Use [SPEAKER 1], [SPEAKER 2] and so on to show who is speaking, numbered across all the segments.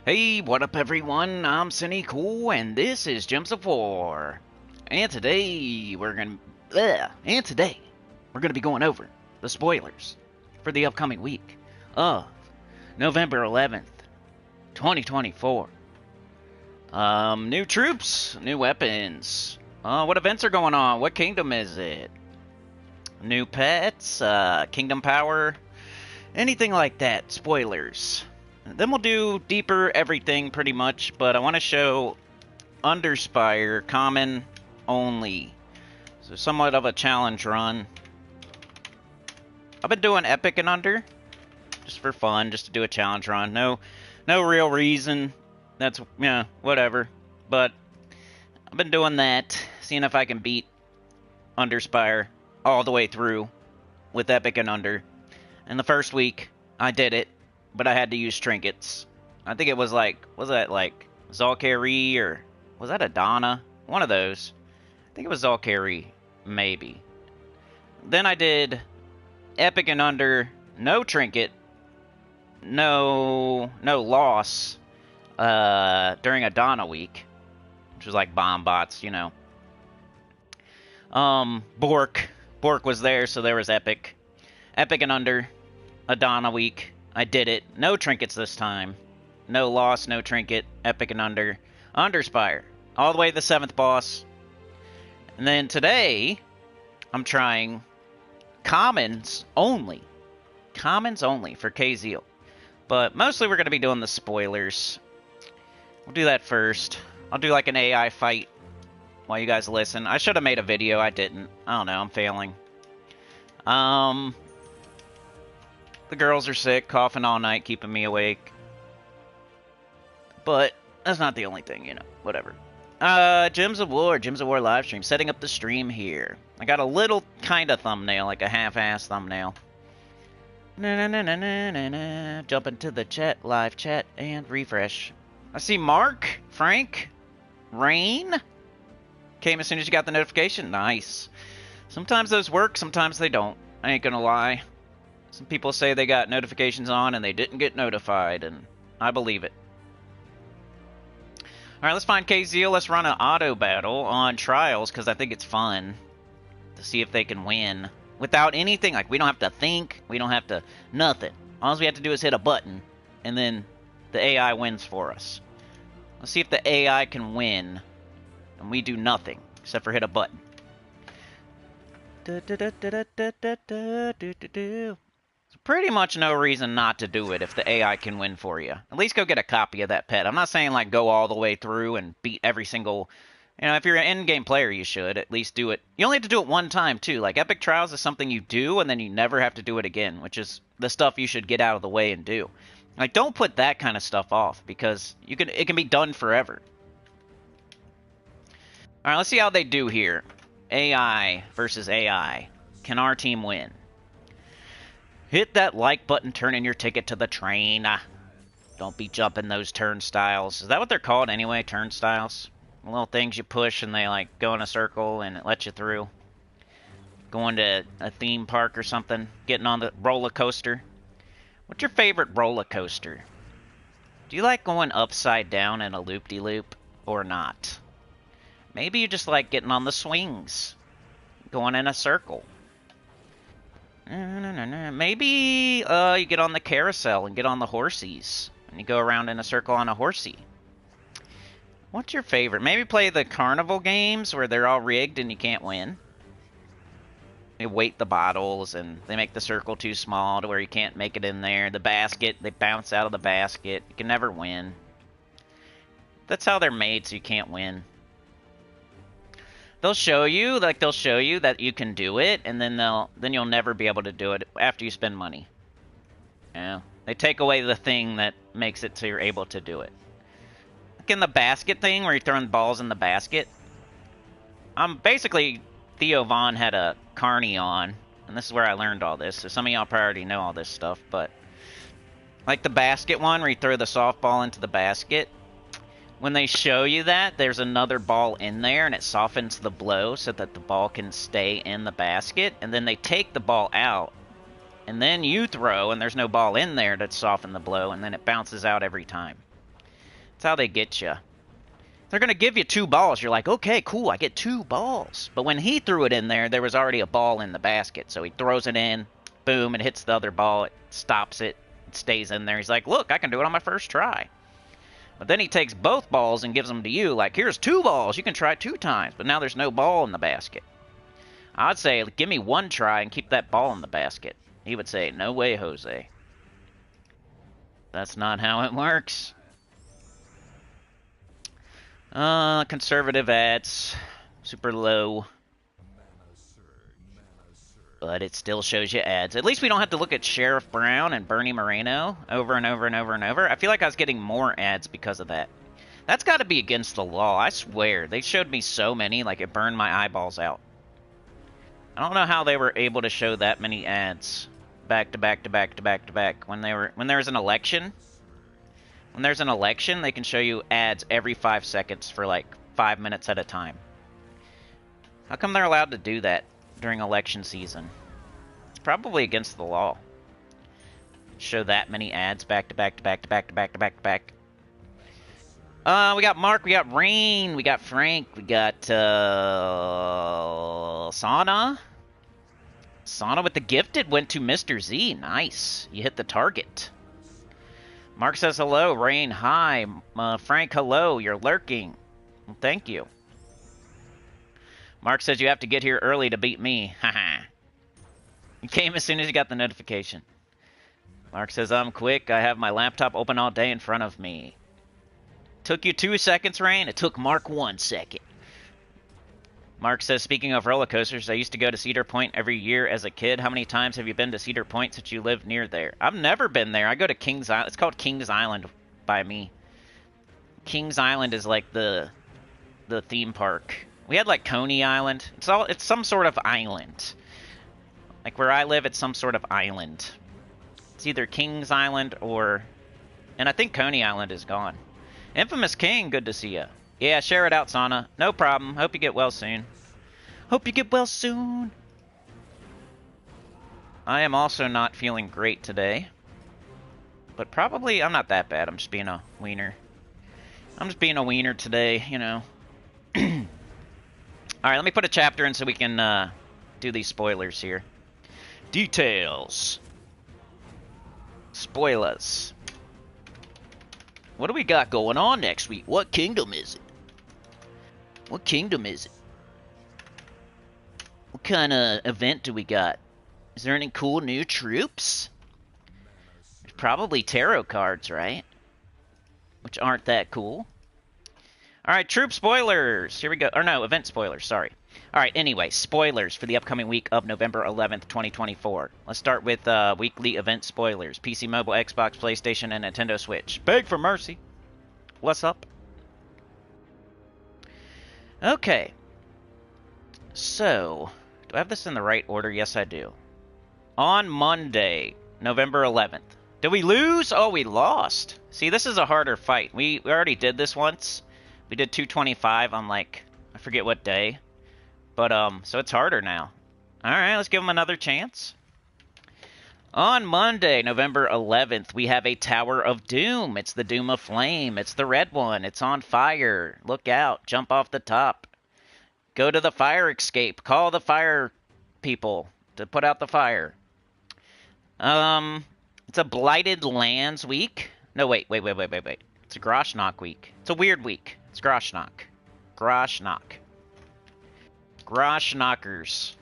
[SPEAKER 1] Hey, what up everyone? I'm Sinnycool and this is Gems of War. And today we're gonna be going over the spoilers for the upcoming week of November 11th, 2024. New troops, new weapons. What events are going on? What kingdom is it? New pets, kingdom power, anything like that. Spoilers. Then we'll do deeper everything pretty much, but I want to show UNDERSPIRE common only. So somewhat of a challenge run. I've been doing epic and under just for fun, just to do a challenge run. No real reason. That's, yeah, whatever. But I've been doing that, seeing if I can beat UNDERSPIRE all the way through with epic and under. And the first week, I did it, but I had to use trinkets. I think it was like, was that like Zalkari or was that Adana? One of those. I think it was Zalkari, maybe. Then I did epic and under, no trinket, no loss during Adana week, which was like bomb bots, you know. Bork was there, so there was epic and under, Adana week. I did it. No trinkets this time. No loss, no trinket, epic and under. UNDERSPIRE. All the way to the 7th boss. And then today, I'm trying commons only. Commons only for Khaziel. But mostly we're going to be doing the spoilers. We'll do that first. I'll do like an AI fight while you guys listen. I should have made a video. I didn't. I don't know. I'm failing. The girls are sick, coughing all night, keeping me awake. But that's not the only thing, you know. Whatever. Gems of War live stream. Setting up the stream here. I got a little kind of thumbnail, like a half-ass thumbnail. Jump into the chat, live chat, and refresh. I see Mark, Frank, Rain. Came as soon as you got the notification. Nice. Sometimes those work, sometimes they don't. I ain't gonna lie. Some people say they got notifications on and they didn't get notified, and I believe it. Alright, let's find Khaziel. Let's run an auto battle on Trials, because I think it's fun to see if they can win. Without anything, like, we don't have to think, we don't have to, nothing. All we have to do is hit a button, and then the AI wins for us. Let's see if the AI can win, and we do nothing, except for hit a button. Pretty much no reason not to do it if the AI can win for you. At least go get a copy of that pet. I'm not saying, like, go all the way through and beat every single... You know, if you're an in-game player, you should at least do it. You only have to do it one time, too. Like, Epic Trials is something you do, and then you never have to do it again, which is the stuff you should get out of the way and do. Like, don't put that kind of stuff off, because it can be done forever. Alright, let's see how they do here. AI versus AI. Can our team win? Hit that like button, turn in your ticket to the train. Don't be jumping those turnstiles. Is that what they're called anyway, turnstiles? Little things you push and they like go in a circle and it lets you through. Going to a theme park or something. Getting on the roller coaster. What's your favorite roller coaster? Do you like going upside down in a loop-de-loop or not? Maybe you just like getting on the swings. Going in a circle. Maybe you get on the carousel and get on the horsies. And you go around in a circle on a horsey. What's your favorite? Maybe play the carnival games where they're all rigged and you can't win. They weight the bottles and they make the circle too small to where you can't make it in there. The basket, they bounce out of the basket. You can never win. That's how they're made, so you can't win. They'll show you that you can do it, and then you'll never be able to do it after you spend money. Yeah, they take away the thing that makes it so you're able to do it. Like in the basket thing, where you're throwing balls in the basket. Basically, Theo Vaughn had a carny on, and this is where I learned all this. So some of y'all probably already know all this stuff, but like the basket one, where you throw the softball into the basket. When they show you that, there's another ball in there, and it softens the blow so that the ball can stay in the basket. And then they take the ball out, and then you throw, and there's no ball in there to soften the blow, and then it bounces out every time. That's how they get you. They're going to give you 2 balls. You're like, okay, cool, I get 2 balls. But when he threw it in there was already a ball in the basket. So he throws it in, boom, it hits the other ball. It stops it, it stays in there. He's like, look, I can do it on my first try. But then he takes both balls and gives them to you. Like, here's 2 balls. You can try 2 times. But now there's no ball in the basket. I'd say, give me 1 try and keep that ball in the basket. He would say, no way, Jose. That's not how it works. Conservative ads, super low, but it still shows you ads. At least we don't have to look at Sheriff Brown and Bernie Moreno over and over and over and over. I feel like I was getting more ads because of that. That's got to be against the law, I swear. They showed me so many, like it burned my eyeballs out. I don't know how they were able to show that many ads back to back to back to back to back when there was an election. When there's an election, they can show you ads every 5 seconds for like 5 minutes at a time. How come they're allowed to do that during election season? It's probably against the law. Show that many ads back to back to back to back to back to back to back. We got Mark, we got Rain, we got Frank, we got Sana. Sana with the gifted went to Mr. Z. Nice. You hit the target. Mark says hello. Rain, hi. Frank, hello. You're lurking. Well, thank you. Mark says you have to get here early to beat me. Haha. You came as soon as you got the notification. Mark says I'm quick. I have my laptop open all day in front of me. Took you 2 seconds, Rain? It took Mark 1 second. Mark says, speaking of roller coasters, I used to go to Cedar Point every year as a kid. How many times have you been to Cedar Point since you live near there? I've never been there. I go to Kings Island. It's called Kings Island by me. Kings Island is like the theme park. We had like Coney Island. It's some sort of island. Like where I live, it's some sort of island. It's either Kings Island or... And I think Coney Island is gone. Infamous King, good to see you. Yeah, share it out, Sana. No problem. Hope you get well soon. Hope you get well soon. I am also not feeling great today. But probably, I'm not that bad. I'm just being a wiener. I'm just being a wiener today, you know. Alright, let me put a chapter in so we can do these spoilers here. Details. Spoilers. What do we got going on next week? What kingdom is it? What kingdom is it? What kind of event do we got? Is there any cool new troops? There's probably tarot cards, right? Which aren't that cool. Alright, troop spoilers. Here we go. Or no, event spoilers, sorry. Alright, anyway, spoilers for the upcoming week of November 11th, 2024. Let's start with weekly event spoilers. PC, mobile, Xbox, PlayStation, and Nintendo Switch. Beg for mercy. What's up? Okay. So, do I have this in the right order? Yes, I do. On Monday, November 11th. Did we lose? Oh, we lost. See, this is a harder fight. We already did this once. We did 225 on, like, I forget what day. But, so it's harder now. Alright, let's give them another chance. On Monday, November 11th, we have a Tower of Doom. It's the Doom of Flame. It's the red one. It's on fire. Look out. Jump off the top. Go to the fire escape. Call the fire people to put out the fire. It's a Blighted Lands week. No, wait. It's a Groshnock week. It's a weird week. It's Groshnock. Groshnock. Groshnockers.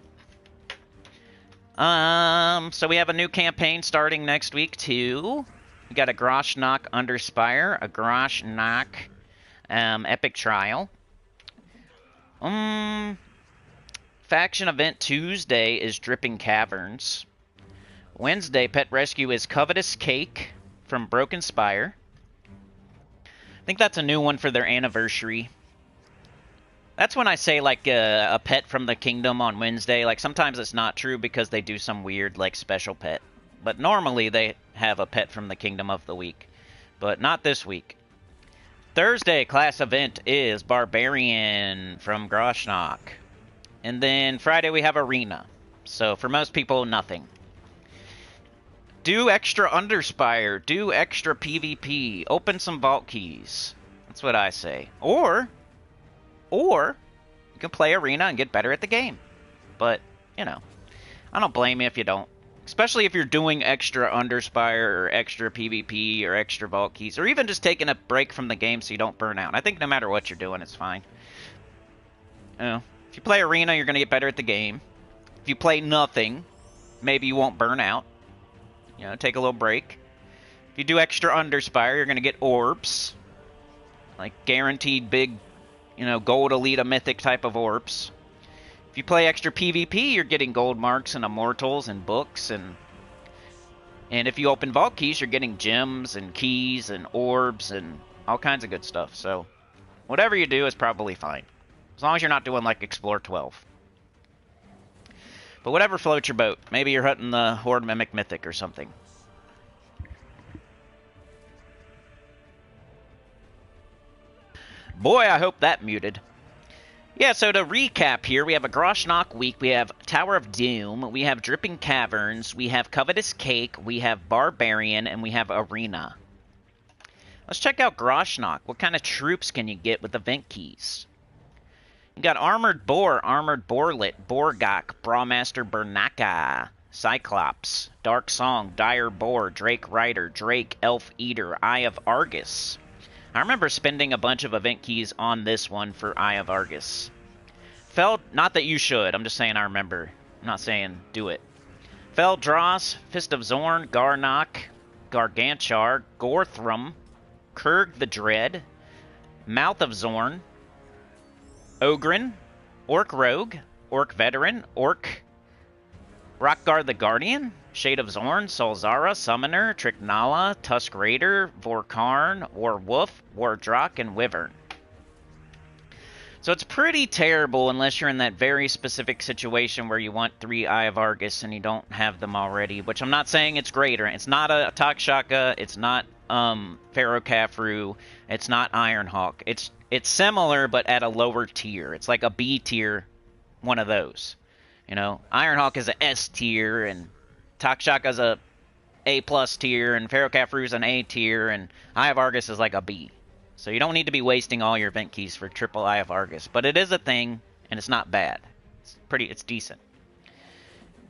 [SPEAKER 1] So we have a new campaign starting next week, too. We got a Groshnock Underspire, a Groshnock Epic Trial. Faction event Tuesday is Dripping Caverns. Wednesday, Pet Rescue is Covetous Cake from Broken Spire. I think that's a new one for their anniversary. That's when I say, like, a pet from the kingdom on Wednesday. Like, sometimes it's not true because they do some weird, like, special pet. But normally they have a pet from the kingdom of the week. But not this week. Thursday class event is Barbarian from Groshnock. And then Friday we have Arena. So for most people, nothing. Do extra Underspire. Do extra PvP. Open some vault keys. That's what I say. Or you can play Arena and get better at the game. But, you know, I don't blame you if you don't. Especially if you're doing extra Underspire or extra PvP or extra Vault Keys, or even just taking a break from the game so you don't burn out. I think no matter what you're doing, it's fine. You know, if you play Arena, you're going to get better at the game. If you play nothing, maybe you won't burn out. You know, take a little break. If you do extra Underspire, you're going to get orbs. Like guaranteed big, you know, gold elite mythic type of orbs. If you play extra PvP, you're getting gold marks and immortals and books, and if you open vault keys, you're getting gems and keys and orbs and all kinds of good stuff. So whatever you do is probably fine, as long as you're not doing like Explore 12. But whatever floats your boat. Maybe you're hunting the Horde Mimic Mythic or something. Boy, I hope that muted. Yeah, so to recap here, we have a Groshnock week, we have Tower of Doom, we have Dripping Caverns, we have Covetous Cake, we have Barbarian, and we have Arena. Let's check out Groshnock. What kind of troops can you get with event keys? You got Armored Boar, Armored Boarlet, Borgok, Brawmaster Bernaka, Cyclops, Dark Song, Dire Boar, Drake Rider, Drake, Elf Eater, Eye of Argus. I remember spending a bunch of event keys on this one for Eye of Argus. Not that you should, I'm just saying I remember. I'm not saying do it. Feldross, Fist of Zorn, Garnock, Garganchar, Gorthram, Kurg the Dread, Mouth of Zorn, Ogren, Orc Rogue, Orc Veteran, Orc, Rockguard the Guardian, Shade of Zorn, Solzara, Summoner, Tricknala, Tusk Raider, Vorkarn, Warwolf, Wardrock, and Wyvern. So it's pretty terrible unless you're in that very specific situation where you want 3 Eye of Argus and you don't have them already, which I'm not saying it's great. It's not a Takshaka, it's not Pharaoh Khafru, it's not Ironhawk. It's similar, but at a lower tier. It's like a B tier, one of those. You know, Ironhawk is an S tier, and Takshaka's a A+ tier, and Pharaoh Khafru's an A tier, and Eye of Argus is like a B. So you don't need to be wasting all your event keys for triple Eye of Argus. But it is a thing, and it's not bad. It's decent.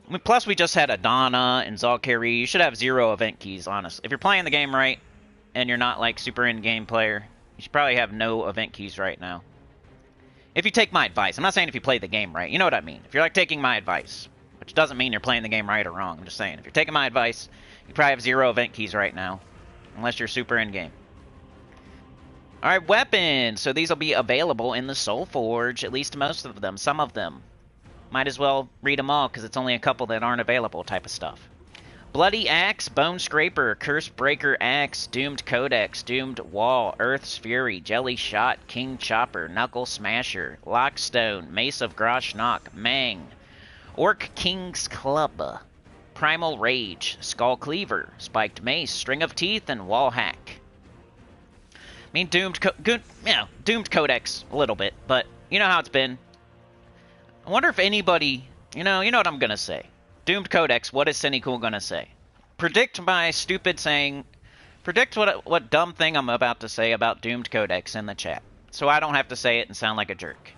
[SPEAKER 1] I mean, plus, we just had Adana and Zalkari. You should have 0 event keys, honestly. If you're playing the game right, and you're not, like, super in-game player, you should probably have no event keys right now. If you take my advice. I'm not saying if you play the game right. You know what I mean. If you're, like, taking my advice. Which doesn't mean you're playing the game right or wrong. I'm just saying, if you're taking my advice, you probably have 0 event keys right now. Unless you're super in-game. Alright, weapons! So these will be available in the Soul Forge. At least most of them. Some of them. Might as well read them all, because it's only a couple that aren't available type of stuff. Bloody Axe, Bone Scraper, Curse Breaker Axe, Doomed Codex, Doomed Wall, Earth's Fury, Jelly Shot, King Chopper, Knuckle Smasher, Lockstone, Mace of Groshnock, Mang, Orc King's Club, Primal Rage, Skull Cleaver, Spiked Mace, String of Teeth, and Wall Hack. I mean, Doomed Codex a little bit, but you know how it's been. I wonder if anybody, you know what I'm gonna say. Doomed Codex, what is Sinnycool gonna say? Predict my stupid saying, predict what dumb thing I'm about to say about Doomed Codex in the chat, so I don't have to say it and sound like a jerk.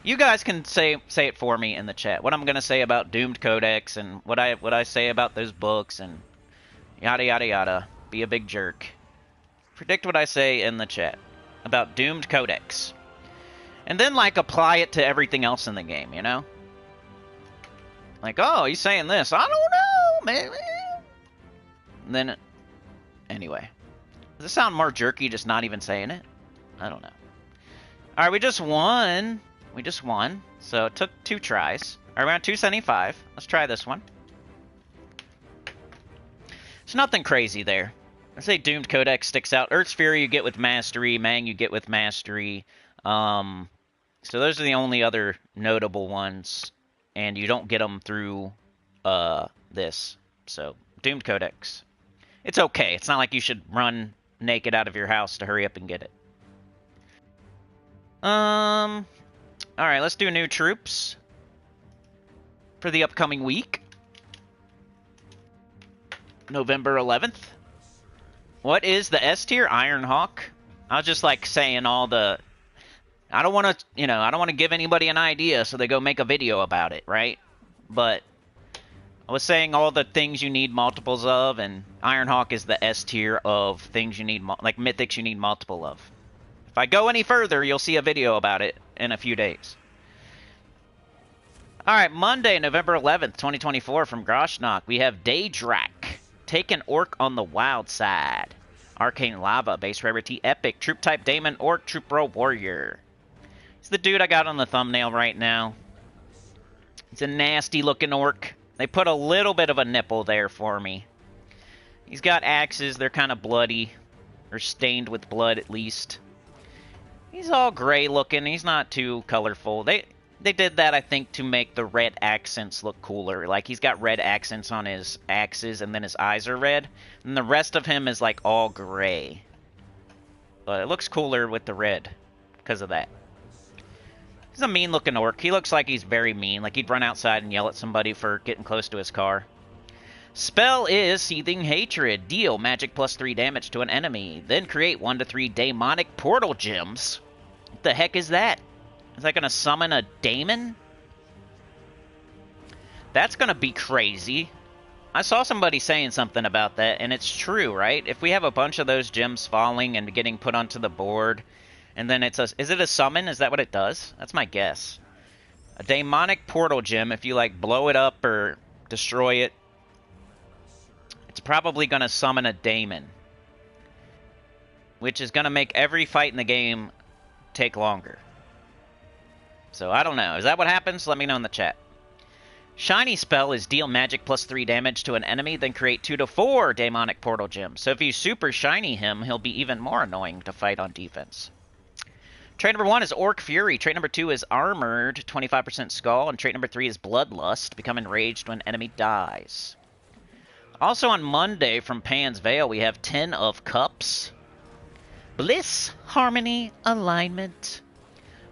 [SPEAKER 1] You guys can say it for me in the chat. What I'm gonna say about Doomed Codex and what I say about those books and yada yada yada. Be a big jerk. Predict what I say in the chat about Doomed Codex. And then, like, apply it to everything else in the game, you know? Like, oh, he's saying this. I don't know, man. And then, anyway. Does this sound more jerky just not even saying it? I don't know. Alright, we just won. We just won. So, it took 2 tries. Alright, we're on 275. Let's try this one. There's nothing crazy there. I say Doomed Codex sticks out. Earth's Fury you get with Mastery. Mang you get with Mastery. So those are the only other notable ones. And you don't get them through this. So, Doomed Codex. It's okay. It's not like you should run naked out of your house to hurry up and get it. Alright, let's do new troops for the upcoming week. November 11th. What is the S tier? Ironhawk. I was just like saying all the... I don't want to, you know, I don't want to give anybody an idea so they go make a video about it, right? But I was saying all the things you need multiples of, and Ironhawk is the S tier of things you need, like mythics you need multiple of. If I go any further, you'll see a video about it in a few days. Alright, Monday, November 11th, 2024, from Groshnock, we have Daedrak. Take an Orc on the wild side. Arcane Lava, base rarity Epic, troop type Daemon Orc, troop roll Warrior. He's the dude I got on the thumbnail right now. He's a nasty looking Orc. They put a little bit of a nipple there for me. He's got axes, they're kind of bloody, or stained with blood at least. He's all gray looking, he's not too colorful. They did that, I think, to make the red accents look cooler. Like, he's got red accents on his axes, and then his eyes are red. And the rest of him is, like, all gray. But it looks cooler with the red because of that. He's a mean-looking orc. He looks like he's very mean. Like, he'd run outside and yell at somebody for getting close to his car. Spell is Seething Hatred. Deal magic plus 3 damage to an enemy. Then create 1 to 3 Daemonic Portal Gems. What the heck is that? Is that going to summon a daemon? That's going to be crazy. I saw somebody saying something about that, and it's true, right? If we have a bunch of those gems falling and getting put onto the board, and then it's a... Is it a summon? Is that what it does? That's my guess. A Daemonic Portal Gem, if you, like, blow it up or destroy it, it's probably going to summon a daemon. Which is going to make every fight in the game take longer. So, I don't know. Is that what happens? Let me know in the chat. Shiny spell is deal magic plus 3 damage to an enemy, then create 2 to 4 Daemonic Portal Gems. So if you super shiny him, he'll be even more annoying to fight on defense. Trait number 1 is Orc Fury. Trait number 2 is Armored, 25% Skull. And trait number 3 is Bloodlust, become enraged when enemy dies. Also on Monday, from Pan's Veil, we have 10 of Cups. Bliss, Harmony, Alignment.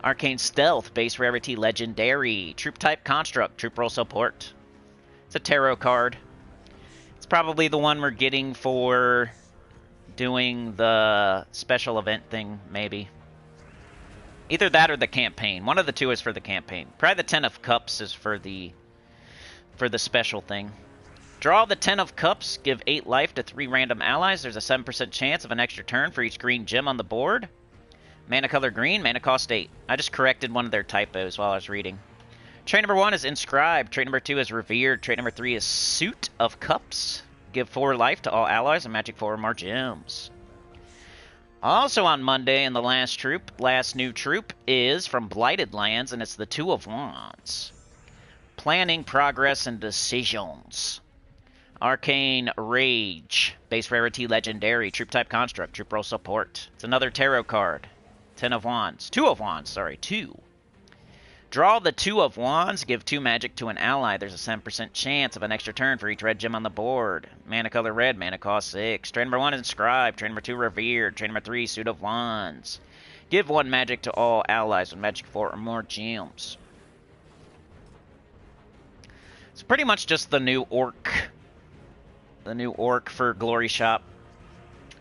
[SPEAKER 1] Arcane Stealth, base rarity Legendary. Troop type Construct, troop roll support. It's a tarot card. It's probably the one we're getting for doing the special event thing, maybe. Either that or the campaign. One of the two is for the campaign. Probably the 10 of Cups is for the special thing. Draw the 10 of Cups, give 8 life to 3 random allies. There's a 7% chance of an extra turn for each green gem on the board. Mana color green, mana cost 8. I just corrected one of their typos while I was reading. Trait number 1 is Inscribed. Trait number 2 is Revered. Trait number 3 is Suit of Cups. Give 4 life to all allies and magic 4 or more gems. Also on Monday in the last new troop is from Blighted Lands, and it's the 2 of Wands. Planning, Progress, and Decisions. Arcane Rage. Base rarity Legendary. Troop type Construct. Troop roll support. It's another tarot card. 10 of Wands. 2 of Wands, sorry. 2. Draw the 2 of Wands. Give 2 magic to an ally. There's a 7% chance of an extra turn for each red gem on the board. Mana color red. Mana cost 6. Trait number 1 is Inscribed. Trait number 2 Revered. Trait number 3 Suit of Wands. Give 1 magic to all allies with magic 4 or more gems. It's pretty much just the new orc. The new orc for Glory Shop.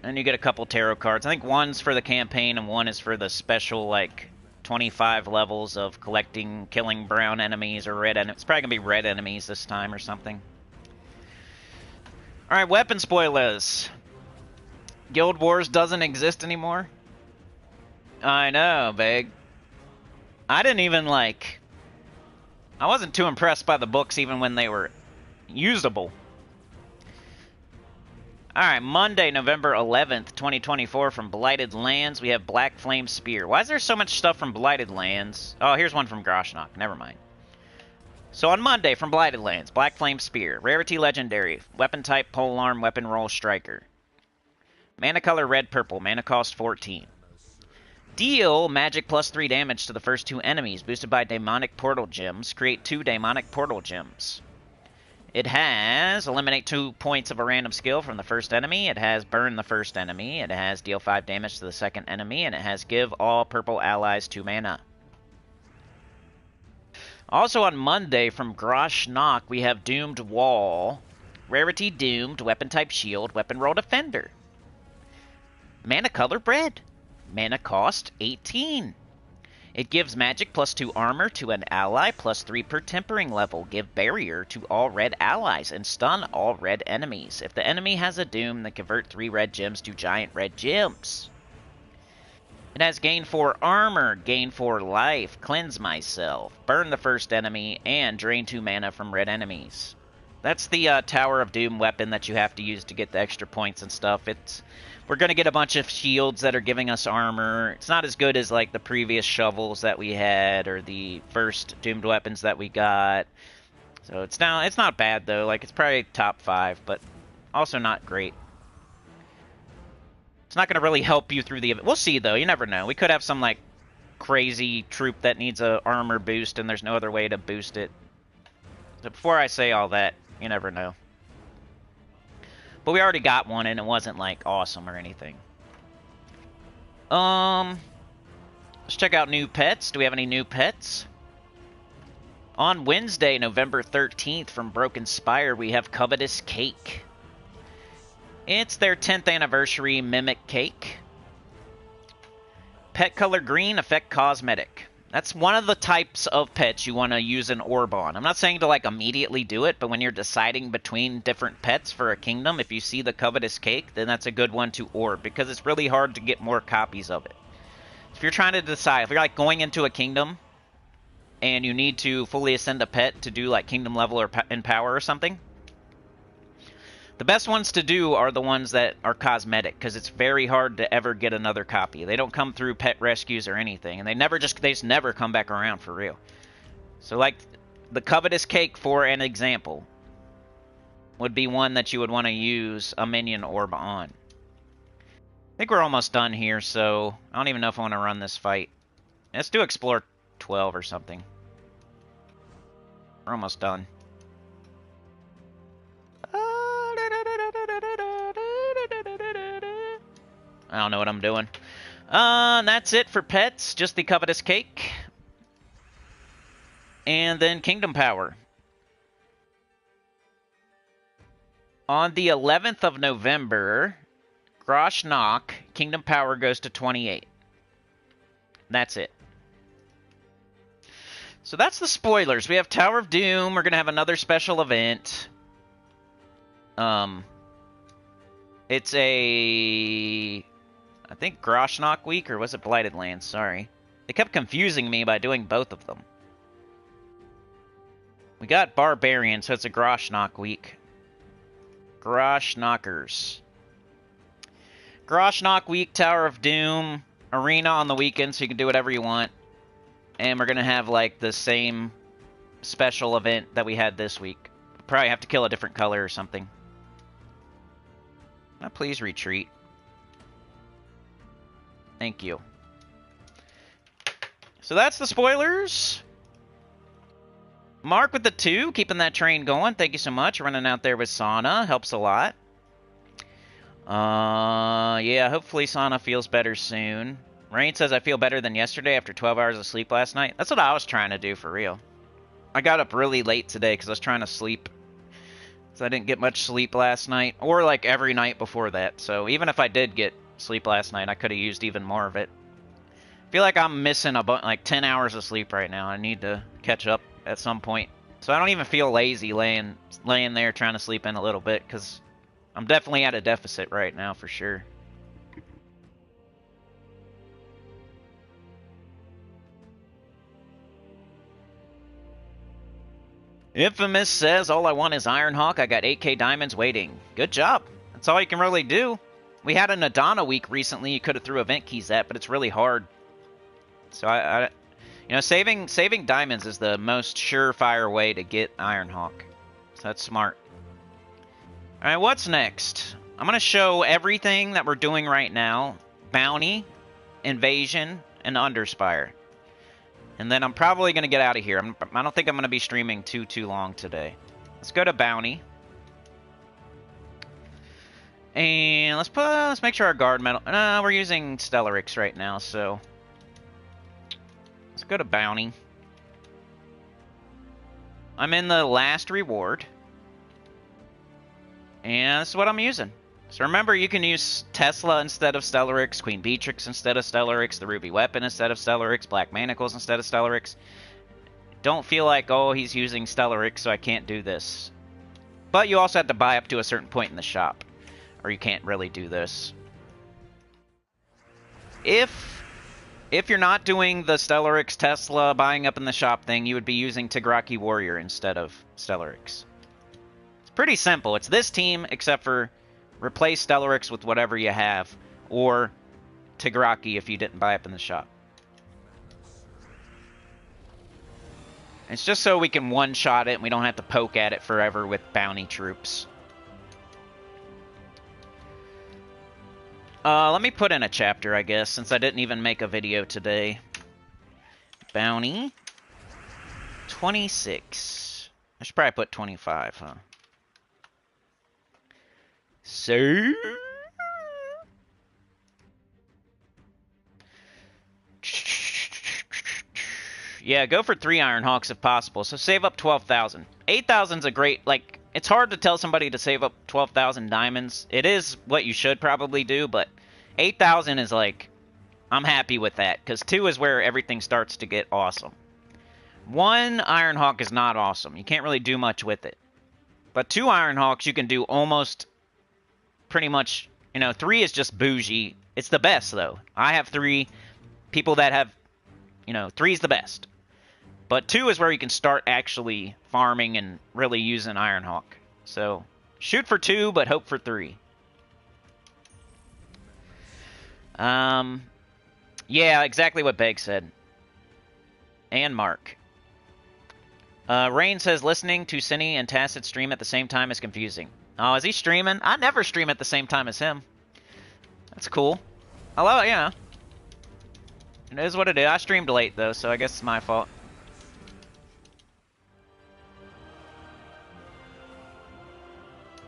[SPEAKER 1] And you get a couple tarot cards. I think one's for the campaign and one is for the special, like, 25 levels of collecting, killing brown enemies or red enemies. It's probably going to be red enemies this time or something. Alright, weapon spoilers. Guild Wars doesn't exist anymore? I know, Big. I didn't even, like... I wasn't too impressed by the books even when they were usable. Alright, Monday, November 11th, 2024, from Blighted Lands, we have Black Flame Spear. Why is there so much stuff from Blighted Lands? Oh, here's one from Groshnock. Never mind. So on Monday, from Blighted Lands, Black Flame Spear. Rarity Legendary. Weapon type Polearm, Weapon roll Striker. Mana color red, purple. Mana cost 14. Deal magic plus 3 damage to the first 2 enemies, boosted by Daemonic Portal Gems. Create 2 Daemonic Portal Gems. It has eliminate 2 points of a random skill from the first enemy. It has burn the first enemy. It has deal 5 damage to the second enemy. And it has give all purple allies 2 mana. Also on Monday from Groshnock, we have Doomed Wall. Rarity Doomed, weapon type shield, weapon roll defender. Mana color red. Mana cost 18. It gives magic +2 armor to an ally, +3 per tempering level. Give barrier to all red allies and stun all red enemies. If the enemy has a doom, then convert 3 red gems to giant red gems. It has gain 4 armor, gain 4 life, cleanse myself, burn the first enemy, and drain 2 mana from red enemies. That's the Tower of Doom weapon that you have to use to get the extra points and stuff. We're going to get a bunch of shields that are giving us armor. It's not as good as like the previous shovels that we had or the first doomed weapons that we got. So it's not bad though. Like it's probably top 5, but also not great. It's not going to really help you through the event. We'll see though. You never know. We could have some like crazy troop that needs a armor boost and there's no other way to boost it. So before I say all that, you never know. But we already got one, and it wasn't, like, awesome or anything. Let's check out new pets. Do we have any new pets? On Wednesday, November 13th, from UNDERSPIRE, we have Covetous Cake. It's their 10th anniversary Mimic Cake. Pet color green, effect cosmetic. That's one of the types of pets you want to use an orb on. I'm not saying to, like, immediately do it, but when you're deciding between different pets for a kingdom, if you see the Covetous Cake, then that's a good one to orb, because it's really hard to get more copies of it. If you're trying to decide, if you're, like, going into a kingdom, and you need to fully ascend a pet to do, like, kingdom level or in power or something, the best ones to do are the ones that are cosmetic, because it's very hard to ever get another copy. They don't come through pet rescues or anything, and they just never come back around for real. So, like, the Covetous Cake, for an example, would be one that you would want to use a minion orb on. I think we're almost done here, so I don't even know if I want to run this fight. Let's do Explore 12 or something. We're almost done. I don't know what I'm doing. That's it for pets. Just the Covetous Cake. And then Kingdom Power. On the 11th of November, Grosh Knock, Kingdom Power goes to 28. That's it. So that's the spoilers. We have Tower of Doom. We're going to have another special event. It's I think Groshnock Week, or was it Blighted Lands? Sorry. They kept confusing me by doing both of them. We got Barbarian, so it's a Groshnock Week. Groshnockers. Groshnock Week, Tower of Doom, Arena on the weekend, so you can do whatever you want. And we're going to have, like, the same special event that we had this week. Probably have to kill a different color or something. Now, please retreat. Thank you. So that's the spoilers. Mark with the 2, keeping that train going. Thank you so much. Running out there with Sauna. Helps a lot. Yeah, hopefully Sauna feels better soon. Rain says, I feel better than yesterday after 12 hours of sleep last night. That's what I was trying to do, for real. I got up really late today because I was trying to sleep. So I didn't get much sleep last night. Or, like, every night before that. So even if I did get sleep last night, I could have used even more of it. I feel like I'm missing like 10 hours of sleep right now. I need to catch up at some point. So I don't even feel lazy laying there trying to sleep in a little bit, because I'm definitely at a deficit right now for sure. Infamous says, all I want is Ironhawk. I got 8k diamonds waiting. Good job. That's all you can really do. We had an Adana week recently you could have threw event keys at, but it's really hard. So you know, saving diamonds is the most surefire way to get Ironhawk. So that's smart. Alright, what's next? I'm going to show everything that we're doing right now. Bounty, Invasion, and Underspire. And then I'm probably going to get out of here. I don't think I'm going to be streaming too long today. Let's go to Bounty. And let's make sure our guard medal... we're using Stellarix right now, so... Let's go to Bounty. I'm in the last reward. And this is what I'm using. So remember, you can use Tesla instead of Stellaryx, Queen Beatrix instead of Stellaryx, the Ruby Weapon instead of Stellaryx, Black Manacles instead of Stellaryx. Don't feel like, oh, he's using Stellaryx, so I can't do this. But you also have to buy up to a certain point in the shop, or you can't really do this. If you're not doing the Stellaryx Tesla buying up in the shop thing, you would be using Tigraki Warrior instead of Stellaryx. It's pretty simple. It's this team, except for replace Stellaryx with whatever you have, or Tigraki if you didn't buy up in the shop. It's just so we can one-shot it and we don't have to poke at it forever with bounty troops. Let me put in a chapter, I guess, since I didn't even make a video today. Bounty 26. I should probably put 25, huh? So... yeah, go for 3 Iron Hawks if possible. So save up 12,000. 8,000's a great, like, it's hard to tell somebody to save up 12,000 diamonds. It is what you should probably do, but 8,000 is like, I'm happy with that, because 2 is where everything starts to get awesome. 1 Iron Hawk is not awesome. You can't really do much with it. But 2 Iron Hawks, you can do almost pretty much, you know, 3 is just bougie. It's the best, though. I have 3. People that have, you know, 3 is the best. But 2 is where you can start actually farming and really using Iron Hawk. So, shoot for 2, but hope for 3. Yeah, exactly what Beg said. And Mark. Rain says, listening to Sinny and Tacit stream at the same time is confusing. Oh, is he streaming? I never stream at the same time as him. That's cool. Hello, yeah. It is what it is. I streamed late, though, so I guess it's my fault.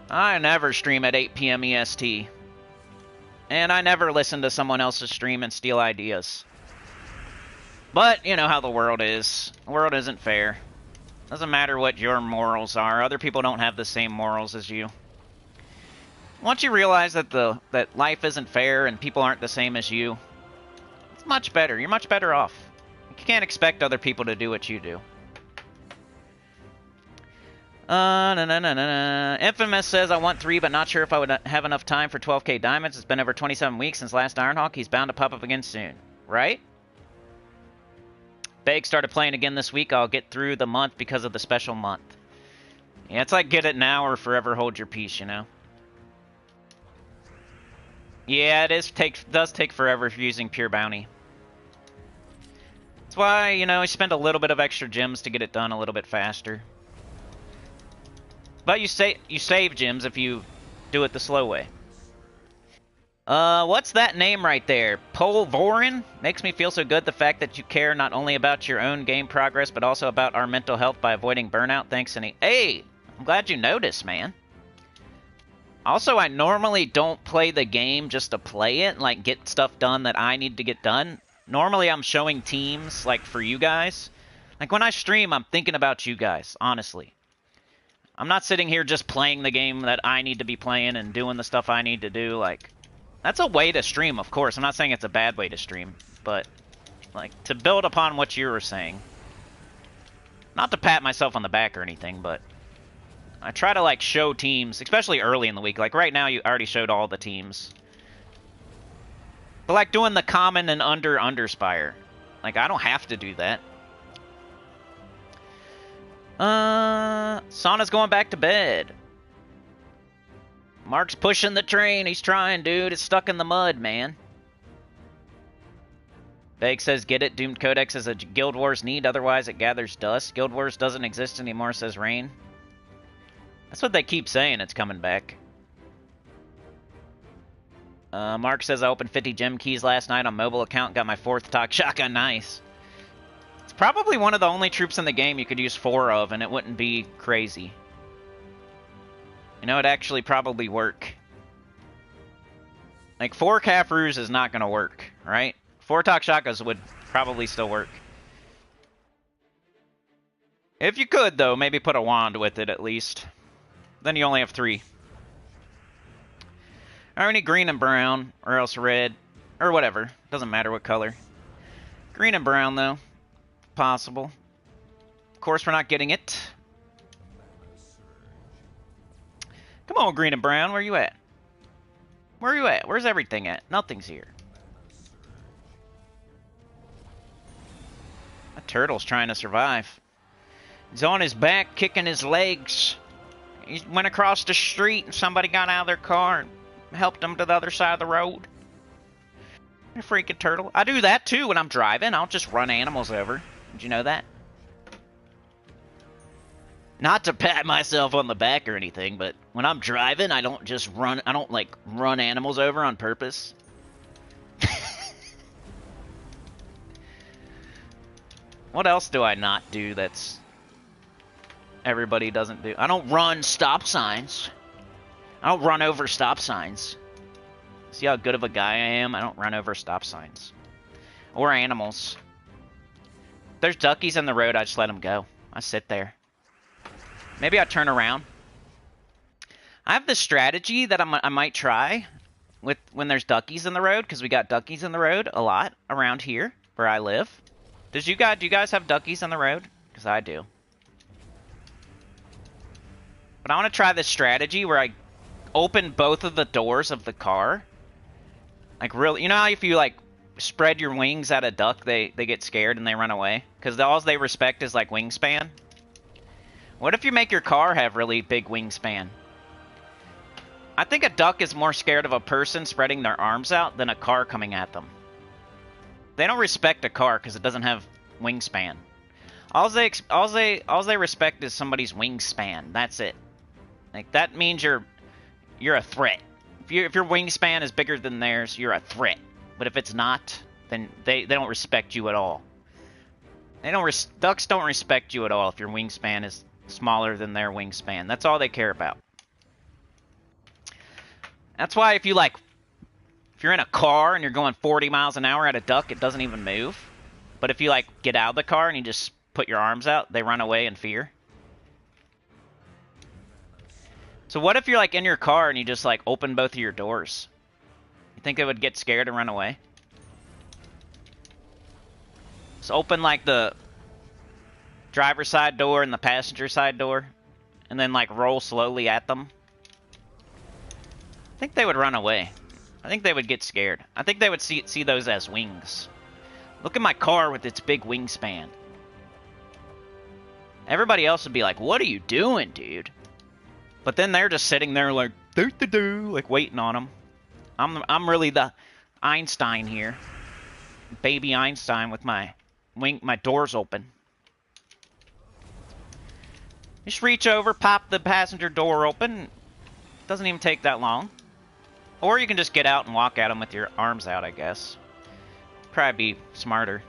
[SPEAKER 1] I never stream at 8 p.m. EST. And I never listen to someone else's stream and steal ideas. But, you know how the world is. The world isn't fair. Doesn't matter what your morals are. Other people don't have the same morals as you. Once you realize that that life isn't fair and people aren't the same as you, it's much better. You're much better off. You can't expect other people to do what you do. Infamous says, I want 3, but not sure if I would have enough time for 12k diamonds. It's been over 27 weeks since last Ironhawk. He's bound to pop up again soon. Right? Beg started playing again this week. I'll get through the month because of the special month. Yeah, it's like get it now or forever hold your peace, you know? Yeah, it does take forever if you're using pure bounty. That's why, you know, you spend a little bit of extra gems to get it done a little bit faster. But you save gems if you do it the slow way. What's that name right there? Polvorin? Makes me feel so good the fact that you care not only about your own game progress, but also about our mental health by avoiding burnout. Thanks, Sinny. Hey, I'm glad you noticed, man. Also, I normally don't play the game just to play it, like get stuff done that I need to get done. Normally, I'm showing teams, like, for you guys. Like, when I stream, I'm thinking about you guys, honestly. I'm not sitting here just playing the game that I need to be playing and doing the stuff I need to do. Like, that's a way to stream, of course. I'm not saying it's a bad way to stream, but, like, to build upon what you were saying. Not to pat myself on the back or anything, but I try to, like, show teams, especially early in the week. Like, right now, you already showed all the teams. But, like, doing the common and UNDERSPIRE. Like, I don't have to do that. Sauna's going back to bed. Mark's pushing the train. He's trying, dude. It's stuck in the mud, man. Beg says, get it. Doomed Codex is a Guild Wars need. Otherwise, it gathers dust. Guild Wars doesn't exist anymore, says Rain. That's what they keep saying. It's coming back. Mark says, I opened 50 gem keys last night on mobile account. Got my 4th Talk Shotgun. Nice. It's probably one of the only troops in the game you could use 4 of, and it wouldn't be crazy. You know, it'd actually probably work. Like, 4 Caffroos is not going to work, right? 4 Talk Shotguns would probably still work. If you could, though, maybe put a wand with it at least. Then you only have 3. Or we need green and brown, or else red, or whatever. Doesn't matter what color. Green and brown, though. Possible. Of course, we're not getting it. Come on, green and brown. Where you at? Where are you at? Where's everything at? Nothing's here. That turtle's trying to survive. He's on his back, kicking his legs. He went across the street, and somebody got out of their car and helped him to the other side of the road. A freaking turtle. I do that, too, when I'm driving. I'll just run animals over. Did you know that? Not to pat myself on the back or anything, but when I'm driving, I don't just run. I don't, like, run animals over on purpose. What else do I not do that's everybody doesn't do? I don't run stop signs. I don't run over stop signs. See how good of a guy I am? I don't run over stop signs. Or animals. If there's duckies in the road, I just let them go. I sit there. Maybe I turn around. I have this strategy that I might try with when there's duckies in the road, because we got duckies in the road a lot around here where I live. Do you guys have duckies on the road? Because I do. But I want to try this strategy where I open both of the doors of the car. Like, really, you know how if you, like, spread your wings at a duck, they get scared and they run away? Because all they respect is, like, wingspan. What if you make your car have really big wingspan? I think a duck is more scared of a person spreading their arms out than a car coming at them. They don't respect a car because it doesn't have wingspan. All they respect is somebody's wingspan. That's it. Like, that means you're a threat. If your wingspan is bigger than theirs, you're a threat. But if it's not, then they don't respect you at all. Ducks don't respect you at all if your wingspan is smaller than their wingspan. That's all they care about. That's why if you're in a car and you're going 40 miles an hour at a duck, it doesn't even move. But if you, like, get out of the car and you just put your arms out, they run away in fear. So what if you're, like, in your car and you just, like, open both of your doors? You think it would get scared and run away? Just open, like, the driver's side door and the passenger side door, and then, like, roll slowly at them. I think they would run away. I think they would get scared. I think they would see those as wings. Look at my car with its big wingspan. Everybody else would be like, "What are you doing, dude?" But then they're just sitting there like, "Doo-doo-doo," like waiting on them. I'm really the Einstein here, baby Einstein with my doors open. Just reach over, pop the passenger door open. Doesn't even take that long. Or you can just get out and walk at them with your arms out, I guess. Probably be smarter.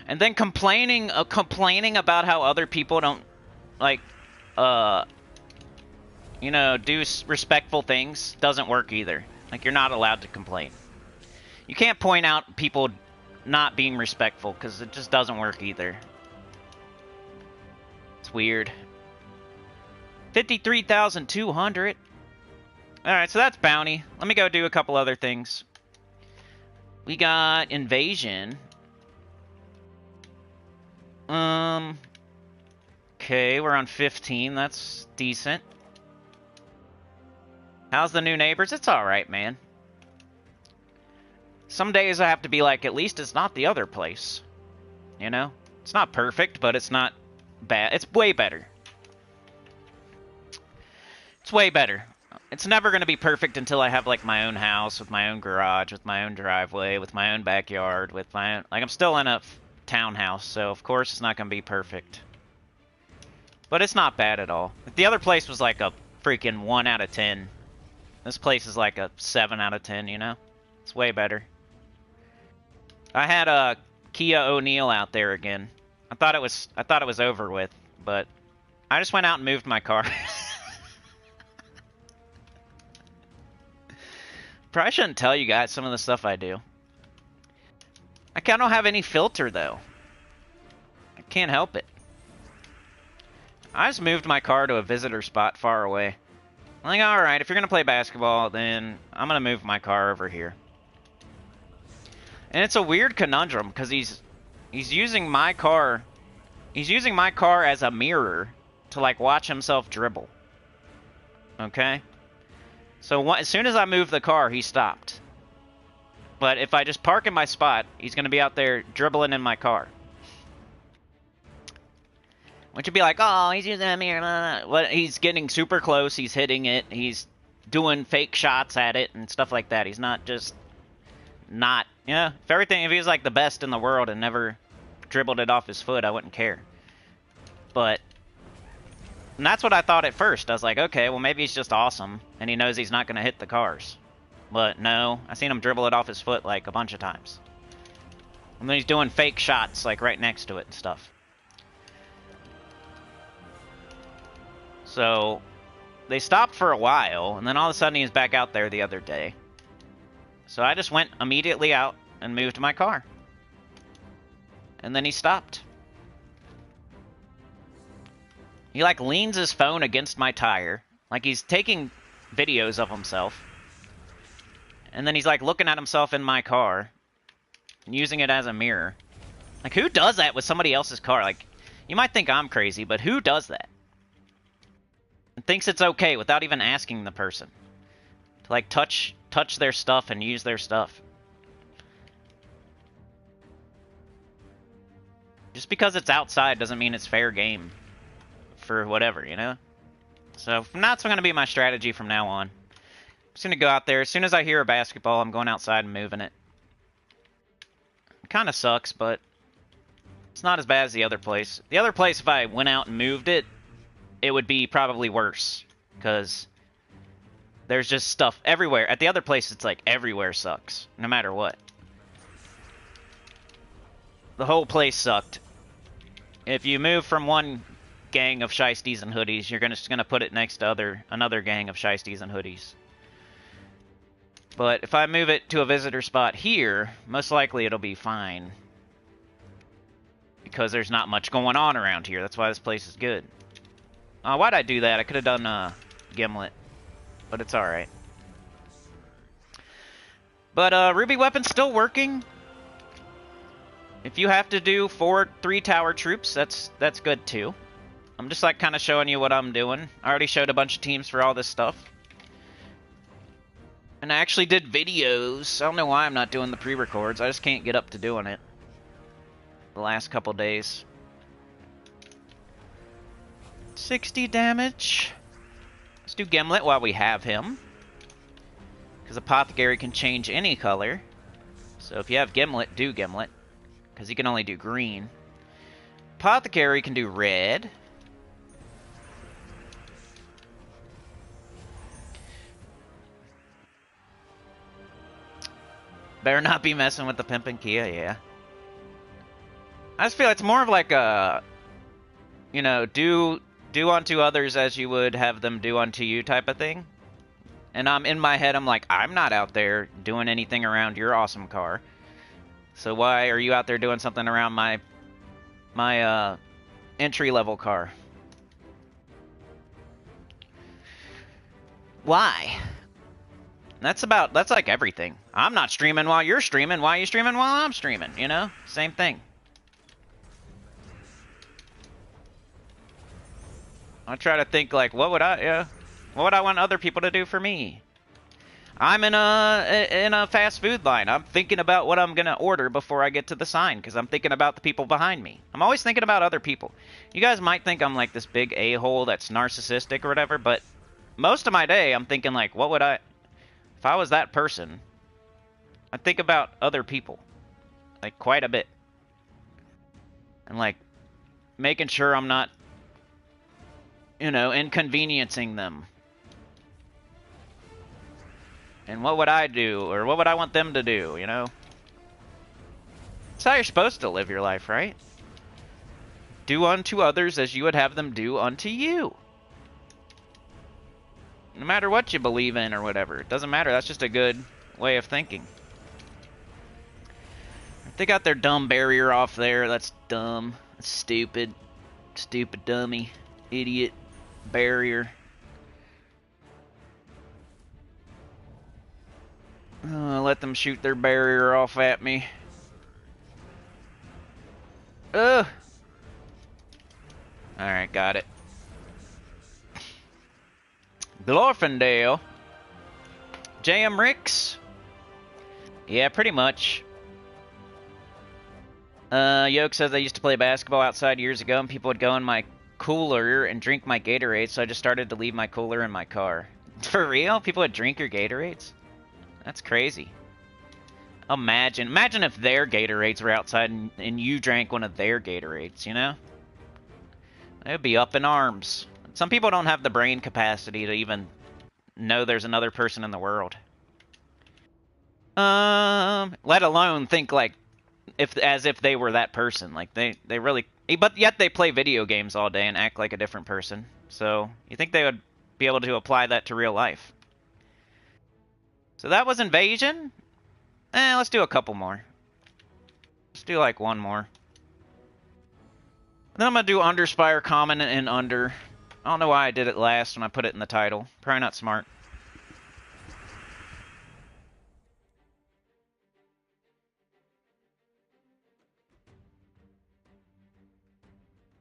[SPEAKER 1] And then complaining about how other people don't, like, you know, do respectful things doesn't work either. Like, you're not allowed to complain. You can't point out people not being respectful, because it just doesn't work either. It's weird. 53,200. Alright, so that's bounty. Let me go do a couple other things. We got invasion. Okay, we're on 15. That's decent. How's the new neighbors? It's alright, man. Some days I have to be like, at least it's not the other place. You know? It's not perfect, but it's not bad. It's way better. It's way better. It's never going to be perfect until I have, like, my own house, with my own garage, with my own driveway, with my own backyard, with my own... Like, I'm still in a townhouse, so of course it's not going to be perfect. But it's not bad at all. The other place was like a freaking 1 out of 10. This place is like a 7 out of 10, you know? It's way better. I had a Kia O'Neill out there again. I thought it was over with, but I just went out and moved my car. Probably shouldn't tell you guys some of the stuff I do. I don't have any filter, though. I can't help it. I just moved my car to a visitor spot far away. I'm like, alright, if you're going to play basketball, then I'm going to move my car over here. And it's a weird conundrum, because he's using my car... He's using my car as a mirror to, like, watch himself dribble. Okay? So as soon as I move the car, he stopped. But if I just park in my spot, he's going to be out there dribbling in my car. Which would be like, oh, he's using a mirror. Well, he's getting super close. He's hitting it. He's doing fake shots at it and stuff like that. He's not just not... Yeah, if he was like the best in the world and never dribbled it off his foot, I wouldn't care. But... And that's what I thought at first. I was like, okay, well, maybe he's just awesome, and he knows he's not going to hit the cars. But no, I seen him dribble it off his foot, like, a bunch of times. And then he's doing fake shots, like, right next to it and stuff. So, they stopped for a while, and then all of a sudden he was back out there the other day. So I just went immediately out and moved my car. And then he stopped. He, like, leans his phone against my tire. Like, he's taking videos of himself. And then he's, like, looking at himself in my car. And using it as a mirror. Like, who does that with somebody else's car? Like, you might think I'm crazy, but who does that? And thinks it's okay without even asking the person. To, like, touch their stuff and use their stuff. Just because it's outside doesn't mean it's fair game. For whatever, you know? So, that's going to be my strategy from now on. I'm just going to go out there. As soon as I hear a basketball, I'm going outside and moving it. It kind of sucks, but it's not as bad as the other place. The other place, if I went out and moved it, it would be probably worse. Because there's just stuff everywhere. At the other place, it's like everywhere sucks. No matter what. The whole place sucked. If you move from one gang of shiesties and hoodies, you're just gonna put it next to another gang of shiesties and hoodies. But if I move it to a visitor spot here, most likely it'll be fine. Because there's not much going on around here. That's why this place is good. Why'd I do that? I could have done Gimlet. But it's alright. But Ruby Weapon's still working. If you have to do 3 tower troops, that's good too. I'm just like kind of showing you what I'm doing. I already showed a bunch of teams for all this stuff. And I actually did videos. I don't know why I'm not doing the pre-records. I just can't get up to doing it. The last couple days. 60 damage. Let's do Gimlet while we have him. Because Apothecary can change any color. So if you have Gimlet, do Gimlet. Because he can only do green. Apothecary can do red. Better not be messing with the Pimpin' Kia, yeah. I just feel it's more of like a, you know, do unto others as you would have them do unto you type of thing. And in my head, I'm like, I'm not out there doing anything around your awesome car. So why are you out there doing something around my entry-level car? Why? That's like everything. I'm not streaming while you're streaming. Why are you streaming while I'm streaming? You know? Same thing. I try to think like, what would I want other people to do for me? I'm in a fast food line. I'm thinking about what I'm gonna order before I get to the sign because I'm thinking about the people behind me. I'm always thinking about other people. You guys might think I'm like this big a-hole that's narcissistic or whatever, but most of my day I'm thinking like, what would I... If I was that person, I'd think about other people. Like, quite a bit. And, like, making sure I'm not, you know, inconveniencing them. And what would I do? Or what would I want them to do, you know? That's how you're supposed to live your life, right? Do unto others as you would have them do unto you. No matter what you believe in or whatever. It doesn't matter. That's just a good way of thinking. They got their dumb barrier off there. That's dumb. That's stupid. Stupid dummy. Idiot. Barrier. Let them shoot their barrier off at me. Ugh. Alright, got it. Glorfindale. J.M. Ricks? Yeah, pretty much. Yoke says I used to play basketball outside years ago, and people would go in my cooler and drink my Gatorade, so I just started to leave my cooler in my car. For real? People would drink your Gatorades? That's crazy. Imagine if their Gatorades were outside and you drank one of their Gatorades, you know? They'd be up in arms. Some people don't have the brain capacity to even know there's another person in the world. Let alone think like as if they were that person. Like they really, but yet they play video games all day and act like a different person. So you think they would be able to apply that to real life? So that was Invasion. Let's do a couple more. Let's do like one more. Then I'm gonna do Underspire Common and Under. I don't know why I did it last when I put it in the title. Probably not smart.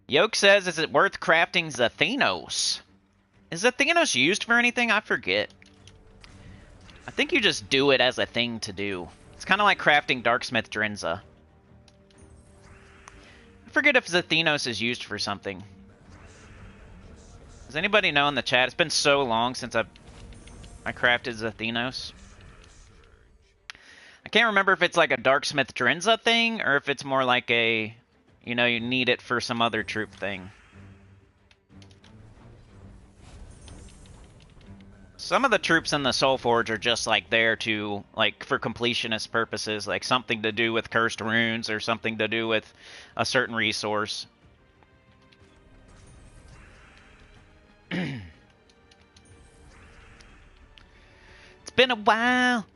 [SPEAKER 1] Yoke says, is it worth crafting Zathenos? Is Zathenos used for anything? I forget. I think you just do it as a thing to do. It's kind of like crafting Darksmith Drenza. I forget if Zathenos is used for something. Does anybody know in the chat? It's been so long since I crafted Zathenos. I can't remember if it's like a Darksmith Drenza thing, or if it's more like a, you know, you need it for some other troop thing. Some of the troops in the Soulforge are just like there to, like, for completionist purposes, like something to do with cursed runes or something to do with a certain resource. It's been a while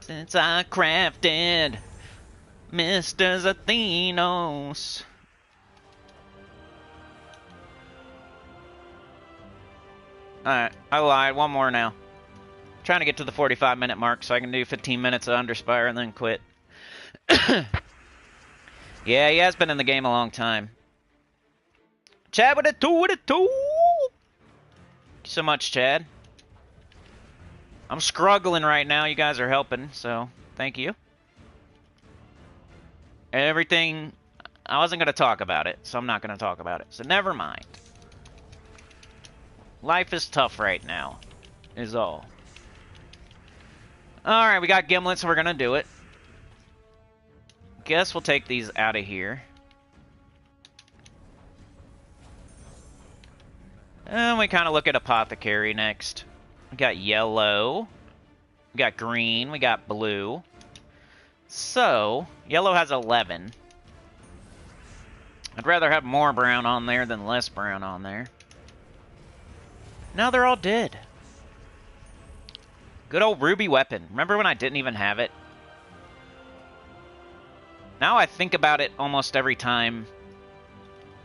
[SPEAKER 1] since I crafted Mr. Zathenos. Alright, I lied. One more now. I'm trying to get to the 45-minute mark so I can do 15 minutes of Underspire and then quit. Yeah, he has been in the game a long time. Chad with it too, Thank you so much, Chad. I'm struggling right now. You guys are helping, so thank you. Everything... I wasn't going to talk about it, so I'm not going to talk about it. So never mind. Life is tough right now, is all. Alright, we got Gimlet, so we're gonna do it. Guess we'll take these out of here. And we kind of look at Apothecary next. We got yellow. We got green. We got blue. So, yellow has 11. I'd rather have more brown on there than less brown on there. Now they're all dead. Good old ruby weapon. Remember when I didn't even have it? Now I think about it almost every time.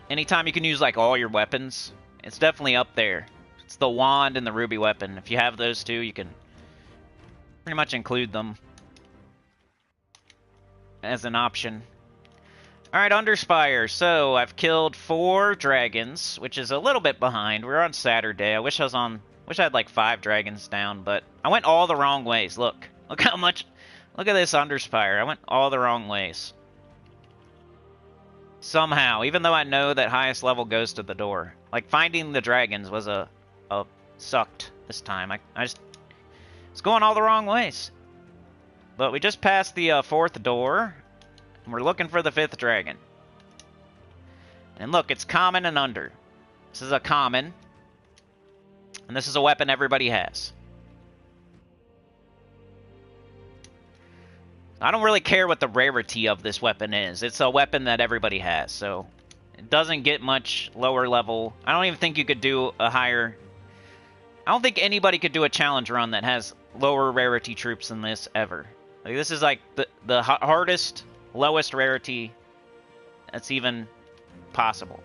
[SPEAKER 1] Anytime you can use like all your weapons, it's definitely up there. It's the wand and the ruby weapon. If you have those two, you can pretty much include them as an option. Alright, Underspire. So, I've killed 4 dragons, which is a little bit behind. We're on Saturday. I wish I had like 5 dragons down, but I went all the wrong ways. Look how much... Look at this Underspire. I went all the wrong ways. Somehow, even though I know that highest level goes to the door. Like, finding the dragons was a sucked this time. I just... It's going all the wrong ways. But we just passed the 4th door. And we're looking for the 5th dragon. And look, it's common and under. This is a common. And this is a weapon everybody has. I don't really care what the rarity of this weapon is. It's a weapon that everybody has, so it doesn't get much lower level. I don't even think you could do a higher... I don't think anybody could do a challenge run that has lower rarity troops than this ever. Like, this is like the hardest, lowest rarity that's even possible.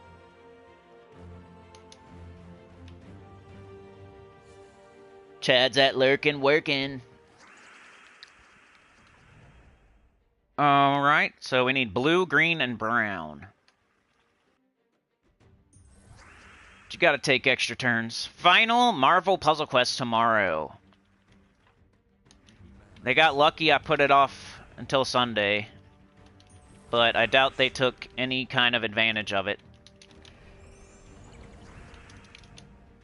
[SPEAKER 1] Chad's at lurking, working. Alright, so we need blue, green, and brown. But you gotta take extra turns. Final Marvel Puzzle Quest tomorrow. They got lucky I put it off until Sunday. But I doubt they took any kind of advantage of it.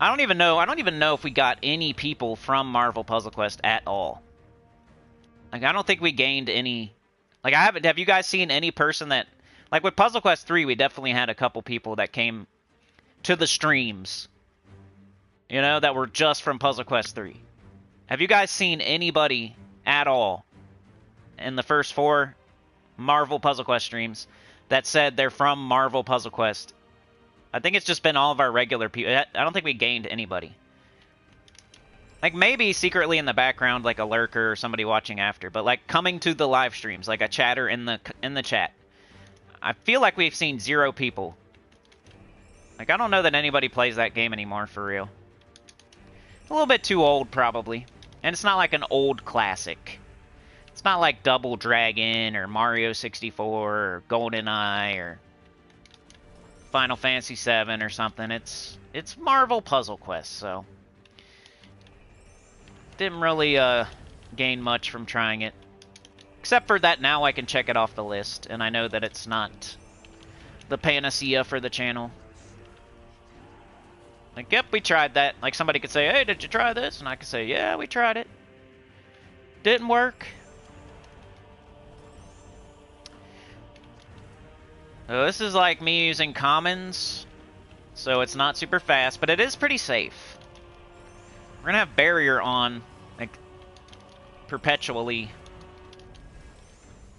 [SPEAKER 1] I don't even know if we got any people from Marvel Puzzle Quest at all. Like, I don't think we gained any. Like, have you guys seen any person that, like with Puzzle Quest 3, we definitely had a couple people that came to the streams, you know, that were just from Puzzle Quest 3. Have you guys seen anybody at all in the first 4 Marvel Puzzle Quest streams that said they're from Marvel Puzzle Quest? I think it's just been all of our regular people. I don't think we gained anybody. Like, maybe secretly in the background, like a lurker or somebody watching after, but like coming to the live streams, like a chatter in the chat. I feel like we've seen 0 people. Like, I don't know that anybody plays that game anymore, for real. A little bit too old, probably. And it's not like an old classic. It's not like Double Dragon or Mario 64 or GoldenEye or Final Fantasy VII or something. It's Marvel Puzzle Quest, so didn't really gain much from trying it. Except for that now I can check it off the list, and I know that it's not the panacea for the channel. Like, yep, we tried that. Like, somebody could say, hey, did you try this? And I could say, yeah, we tried it. Didn't work. So this is like me using commons, so it's not super fast, but it is pretty safe. We're gonna have barrier on, like, perpetually,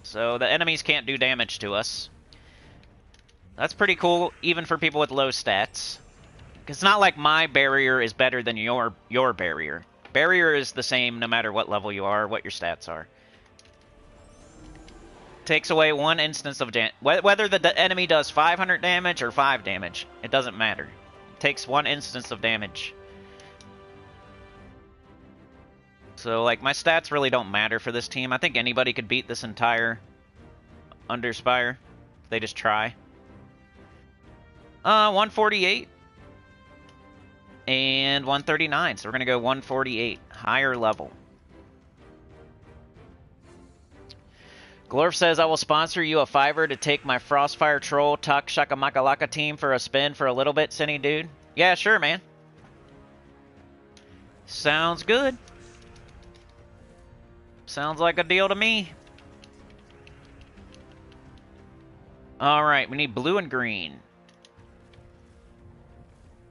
[SPEAKER 1] so the enemies can't do damage to us. That's pretty cool, even for people with low stats. It's not like my barrier is better than your barrier. Barrier is the same no matter what level you are, what your stats are. Takes away 1 instance of damage. Whether the enemy does 500 damage or 5 damage, it doesn't matter. It takes 1 instance of damage. So, like, my stats really don't matter for this team. I think anybody could beat this entire Underspire if they just try. 148. And 139, so we're going to go 148, higher level. Glorf says, I will sponsor you a $5 to take my Frostfire Troll Tak Shakamakalaka team for a spin for a little bit, Cinny dude. Yeah, sure, man. Sounds good. Sounds like a deal to me. Alright, we need blue and green.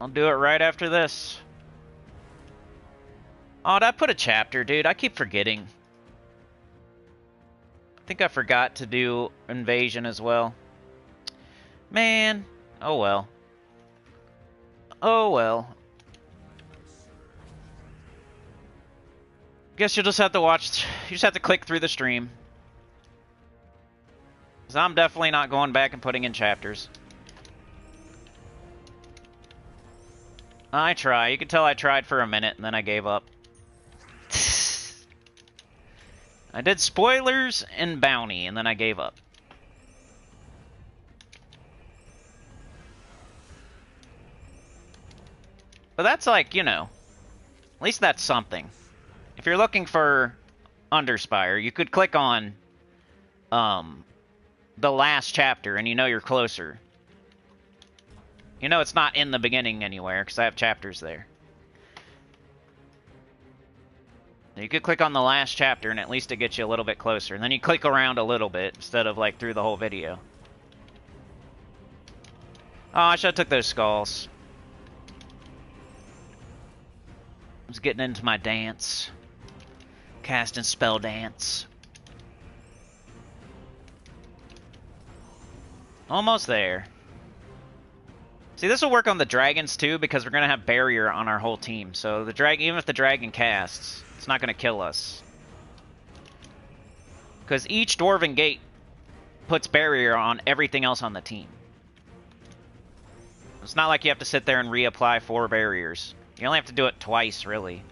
[SPEAKER 1] I'll do it right after this. Oh, did I put a chapter, dude? I keep forgetting. I think I forgot to do invasion as well. Man. Oh well. Oh well. Guess you'll just have to watch. You just have to click through the stream. 'Cause I'm definitely not going back and putting in chapters. I try. You can tell I tried for a minute and then I gave up. I did spoilers and bounty and then I gave up. But that's like, you know, at least that's something. If you're looking for Underspire, you could click on the last chapter and you know you're closer. You know it's not in the beginning anywhere, because I have chapters there. You could click on the last chapter, and at least it gets you a little bit closer. And then you click around a little bit, instead of, like, through the whole video. Oh, I should have took those skulls. I was getting into my dance. Casting spell dance. Almost there. See, this will work on the dragons too, because we're gonna have barrier on our whole team. So the dragon, even if the dragon casts, it's not gonna kill us. Because each Dwarven Gate puts barrier on everything else on the team. It's not like you have to sit there and reapply 4 barriers. You only have to do it twice, really.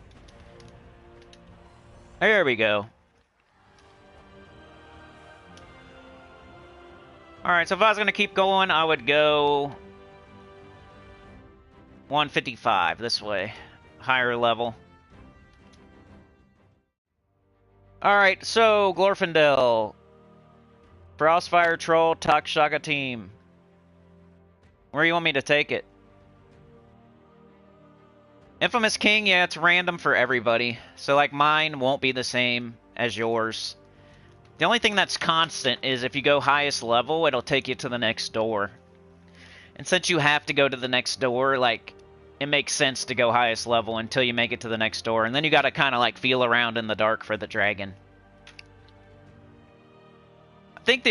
[SPEAKER 1] There we go. Alright, so if I was going to keep going, I would go 155 this way. Higher level. Alright, so Glorfindel. Frostfire Troll, Takshaka team. Where do you want me to take it? Infamous King, yeah, it's random for everybody. So, like, mine won't be the same as yours. The only thing that's constant is if you go highest level, it'll take you to the next door. And since you have to go to the next door, like, it makes sense to go highest level until you make it to the next door. And then you gotta kind of, like, feel around in the dark for the dragon. I think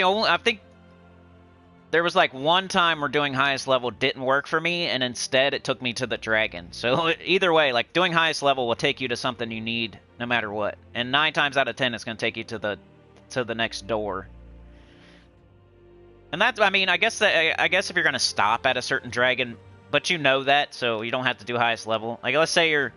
[SPEAKER 1] there was like one time where doing highest level didn't work for me, and instead it took me to the dragon. So either way, like, doing highest level will take you to something you need no matter what. And 9 times out of 10 it's going to take you to the next door. And that's, I mean, I guess if you're going to stop at a certain dragon, but you know that, so you don't have to do highest level. Like, let's say you're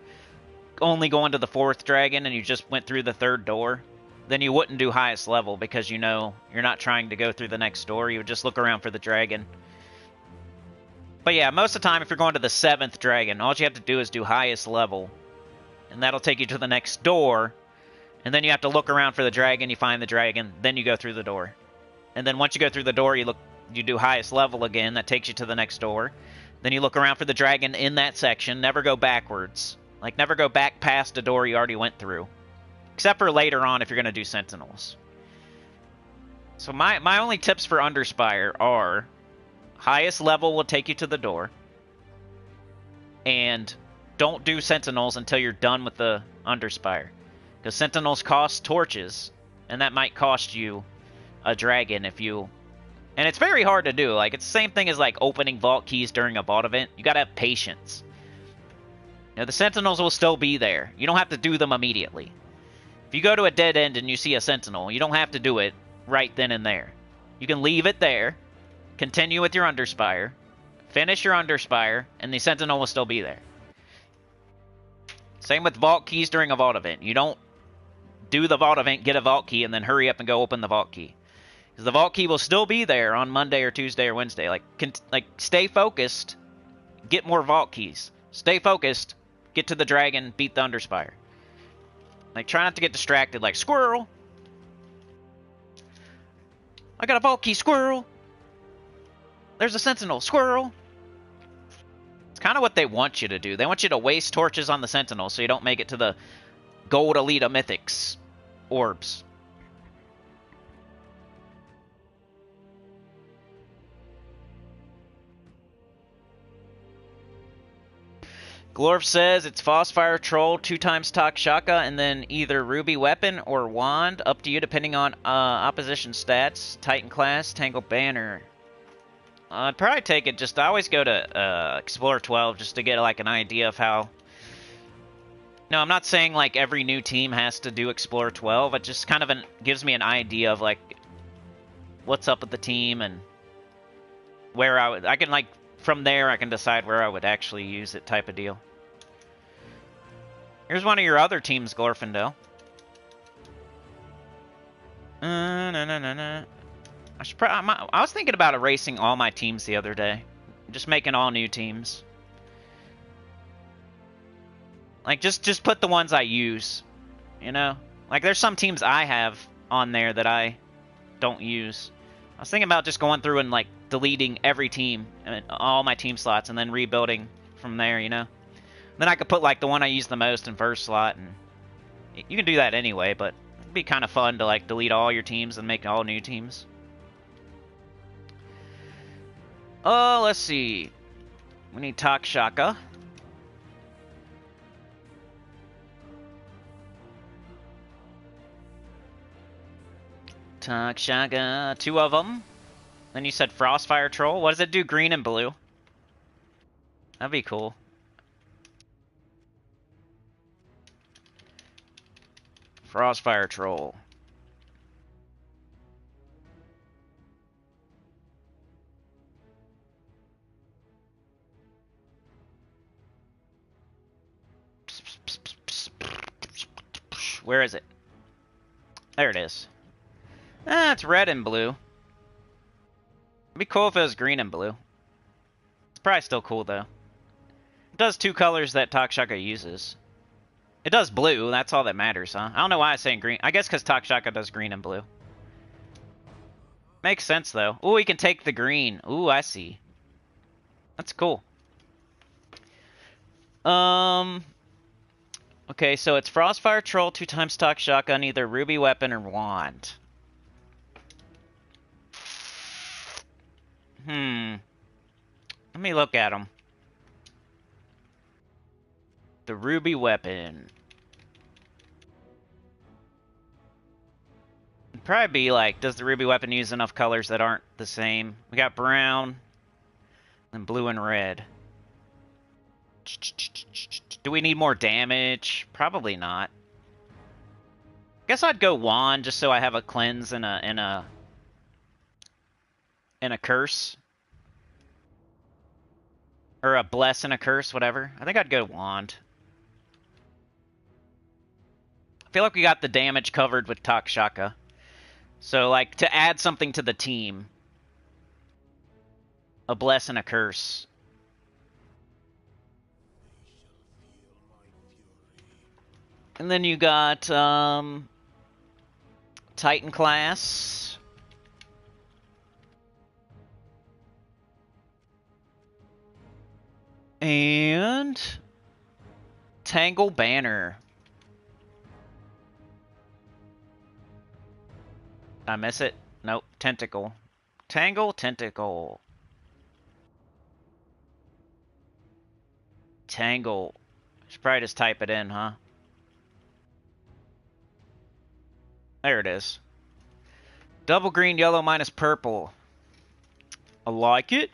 [SPEAKER 1] only going to the 4th dragon and you just went through the 3rd door. Then you wouldn't do highest level because you know you're not trying to go through the next door. You would just look around for the dragon. But yeah, most of the time if you're going to the 7th dragon, all you have to do is do highest level. And that'll take you to the next door. And then you have to look around for the dragon, you find the dragon, then you go through the door. And then once you go through the door, you do highest level again, that takes you to the next door. Then you look around for the dragon in that section, never go backwards. Like, never go back past a door you already went through. Except for later on if you're going to do Sentinels. So my only tips for Underspire are highest level will take you to the door. And don't do Sentinels until you're done with the Underspire. Because Sentinels cost torches. And that might cost you a dragon if you... And it's very hard to do. Like, it's the same thing as like opening vault keys during a vault event. You gotta have patience. You know, the Sentinels will still be there. You don't have to do them immediately. If you go to a dead end and you see a Sentinel, you don't have to do it right then and there. You can leave it there, continue with your Underspire, finish your Underspire, and the Sentinel will still be there. Same with vault keys during a vault event. You don't do the vault event, get a vault key, and then hurry up and go open the vault key. Because the vault key will still be there on Monday or Tuesday or Wednesday. Like, stay focused, get more vault keys. Stay focused, get to the dragon, beat the Underspire. Like, try not to get distracted, like, squirrel! I got a vault key, squirrel! There's a sentinel, squirrel! It's kind of what they want you to do. They want you to waste torches on the sentinel so you don't make it to the Gold Elita Mythics orbs. Glorf says it's Frostfire Troll, 2 times Takshaka, and then either Ruby Weapon or Wand. Up to you depending on opposition stats. Titan Class, Tangle Banner. I'd probably take it just... I always go to Explorer 12 just to get like an idea of how... No, I'm not saying like every new team has to do Explorer 12. It just kind of gives me an idea of like what's up with the team and where I can like... From there, I can decide where I would actually use it, type of deal. Here's one of your other teams, Glorfindel. I was thinking about erasing all my teams the other day. Just making all new teams. Like, just put the ones I use, you know? Like, there's some teams I have on there that I don't use. I was thinking about just going through and, like, deleting every team, all my team slots, and then rebuilding from there, you know? Then I could put, like, the one I use the most in first slot, and you can do that anyway, but it'd be kind of fun to, like, delete all your teams and make all new teams. Oh, let's see. We need Takshaka. Takshaka, 2 of them. Then you said Frostfire Troll. What does it do, green and blue? That'd be cool. Frostfire Troll. Where is it? There it is. Ah, it's red and blue. It'd be cool if it was green and blue. It's probably still cool, though. It does 2 colors that Takshaka uses. It does blue, that's all that matters, huh? I don't know why I'm saying green. I guess because Takshaka does green and blue. Makes sense, though. Ooh, we can take the green. Ooh, I see. That's cool. Okay, so it's Frostfire Troll, 2 times stock shotgun, either Ruby Weapon or Wand. Let me look at them. The Ruby Weapon. It'd probably be like, does the Ruby Weapon use enough colors that aren't the same? We got brown, and blue and red. Do we need more damage? Probably not. Guess I'd go Wand just so I have a cleanse and a curse. Or a bless and a curse, whatever. I think I'd go Wand. I feel like we got the damage covered with Takshaka. So, like, to add something to the team. A bless and a curse. And then you got, Titan class. And Tangle Banner. Did I miss it? Nope. Tentacle. Tangle, Tentacle. Tangle. Should probably just type it in, huh? There it is. Double green, yellow minus purple. I like it.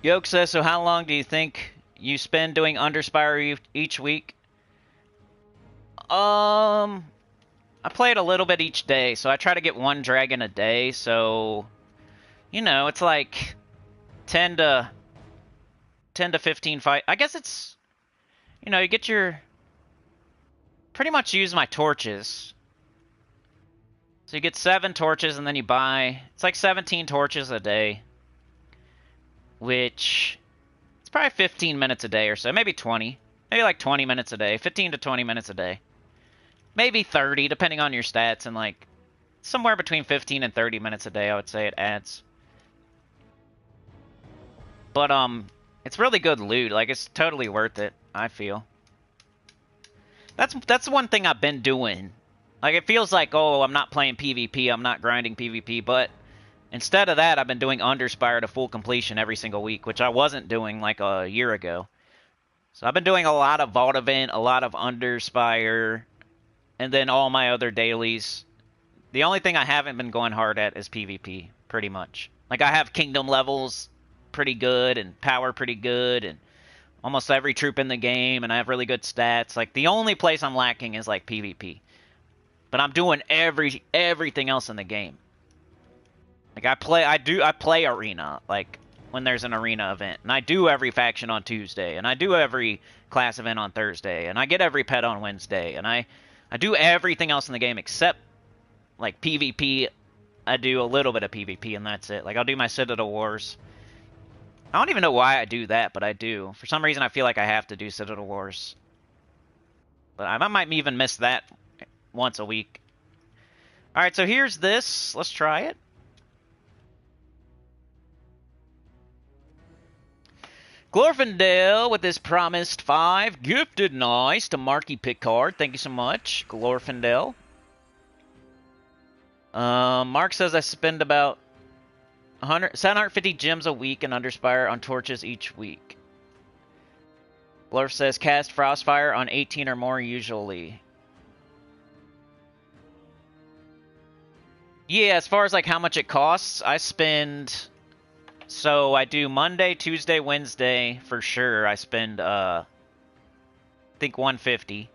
[SPEAKER 1] Yoke says, so how long do you think you spend doing Underspire each week? I play it a little bit each day, so I try to get 1 dragon a day, so, you know, it's like 10 to 15 fight. I guess it's, you know, you get your, pretty much use my torches. So you get 7 torches and then you buy, it's like 17 torches a day. Which, it's probably 15 minutes a day or so, maybe 20. Maybe like 20 minutes a day, 15 to 20 minutes a day. Maybe 30, depending on your stats, and like, somewhere between 15 and 30 minutes a day, I would say it adds. But, it's really good loot, like, it's totally worth it, I feel. That's one thing I've been doing. Like, it feels like, oh, I'm not playing PvP, I'm not grinding PvP, but instead of that, I've been doing Underspire to full completion every single week, which I wasn't doing like a year ago. So I've been doing a lot of Vault Event, a lot of Underspire, and then all my other dailies. The only thing I haven't been going hard at is PvP, pretty much. Like, I have Kingdom levels pretty good, and Power pretty good, and almost every troop in the game, and I have really good stats. Like, the only place I'm lacking is, like, PvP. But I'm doing everything else in the game. Like, I play Arena, like, when there's an Arena event. And I do every faction on Tuesday. And I do every class event on Thursday. And I get every pet on Wednesday. And I do everything else in the game except, like, PvP. I do a little bit of PvP, and that's it. Like, I'll do my Citadel Wars. I don't even know why I do that, but I do. For some reason, I feel like I have to do Citadel Wars. But I might even miss that once a week. Alright, so here's this. Let's try it. Glorfindale with his promised 5. Gifted nice to Marky Pickard. Thank you so much, Glorfindale. Mark says I spend about 750 gems a week in Underspire on torches each week. Glorf says cast Frostfire on 18 or more usually. Yeah, as far as like how much it costs, I spend... So I do Monday, Tuesday, Wednesday for sure. I spend, I think 150.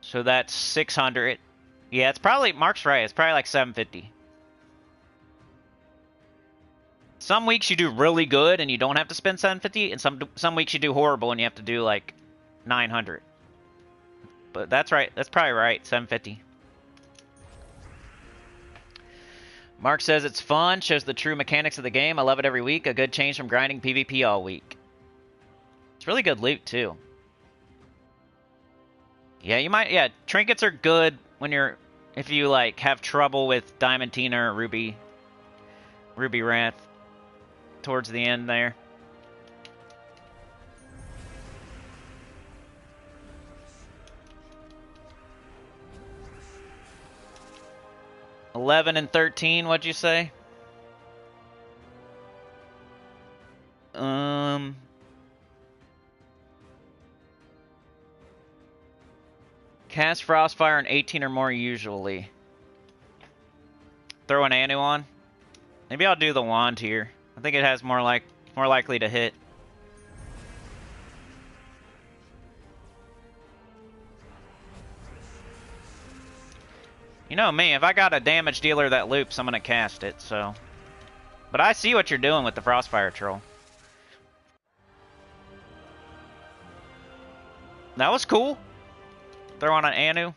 [SPEAKER 1] So that's 600. Yeah, it's probably, Mark's right. It's probably like 750. Some weeks you do really good and you don't have to spend 750, and some weeks you do horrible and you have to do like 900. But that's right. That's probably right. 750. Mark says it's fun, shows the true mechanics of the game. I love it every week. A good change from grinding PvP all week. It's really good loot too. Yeah, you might. Yeah, trinkets are good when you're, if you like have trouble with Diamantina or Ruby Wrath towards the end there. $11 and $13, what'd you say? Cast Frostfire in 18 or more usually. Throw an Anu on. Maybe I'll do the wand here. I think it has more likely to hit. You know me, if I got a damage dealer that loops, I'm gonna cast it, so. But I see what you're doing with the Frostfire Troll. That was cool. Throw on an Anu.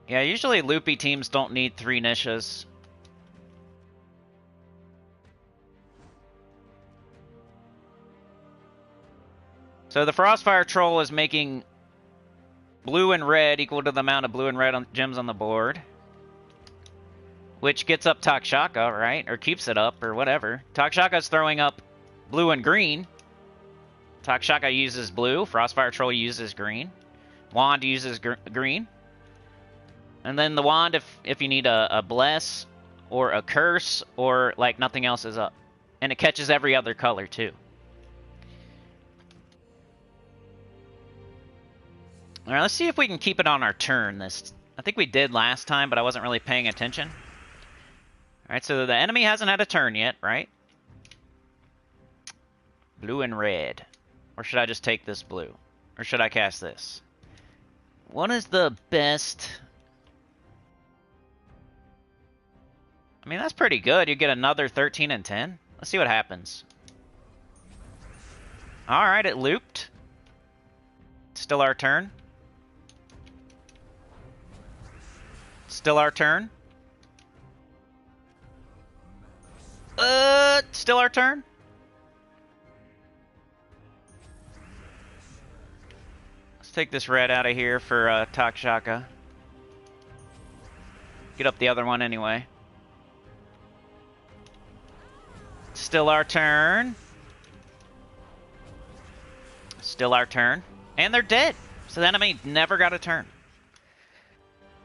[SPEAKER 1] Yeah, usually loopy teams don't need 3 niches. So the Frostfire Troll is making blue and red equal to the amount of blue and red gems on the board. Which gets up Takshaka, right? Or keeps it up, or whatever. Takshaka's throwing up blue and green. Takshaka uses blue. Frostfire Troll uses green. Wand uses green. And then the wand if you need a bless or a curse or like nothing else is up. And it catches every other color too. Alright, let's see if we can keep it on our turn. I think we did last time, but I wasn't really paying attention. Alright, so the enemy hasn't had a turn yet, right? Blue and red. Or should I just take this blue? Or should I cast this? What is the best? I mean, that's pretty good. You get another 13 and 10. Let's see what happens. Alright, it looped. Still our turn. Still our turn. Still our turn. Let's take this red out of here for Takshaka. Get up the other one anyway. Still our turn. Still our turn. And they're dead. So the enemy never got a turn.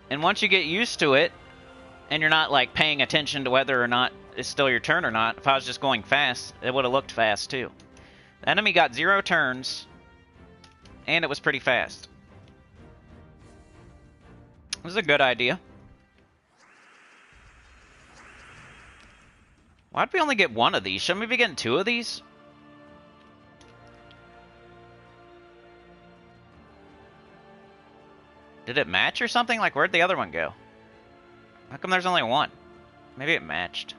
[SPEAKER 1] And once you get used to it, and you're not like paying attention to whether or not it's still your turn or not, if I was just going fast, it would have looked fast too. The enemy got 0 turns, and it was pretty fast. It was a good idea. Why'd we only get 1 of these? Shouldn't we be getting 2 of these? Did it match or something? Like, where'd the other one go? How come there's only 1? Maybe it matched.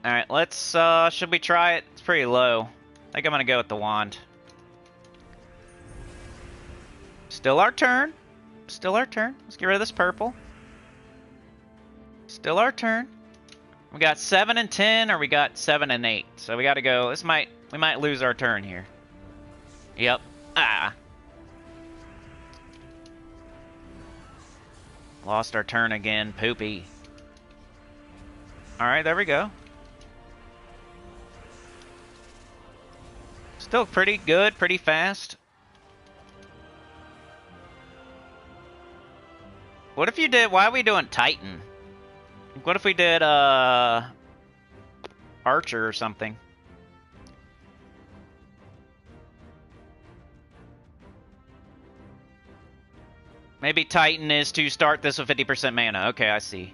[SPEAKER 1] Alright, let's, should we try it? It's pretty low. I think I'm gonna go with the wand. Still our turn. Still our turn. Let's get rid of this purple. Still our turn. We got 7 and 10, or we got 7 and 8. So we gotta go. We might lose our turn here. Yep. Ah. Lost our turn again. Poopy. Alright, there we go. Still pretty good, pretty fast. What if you did, why are we doing Titan? What if we did, Archer or something? Maybe Titan is to start this with 50% mana. Okay, I see.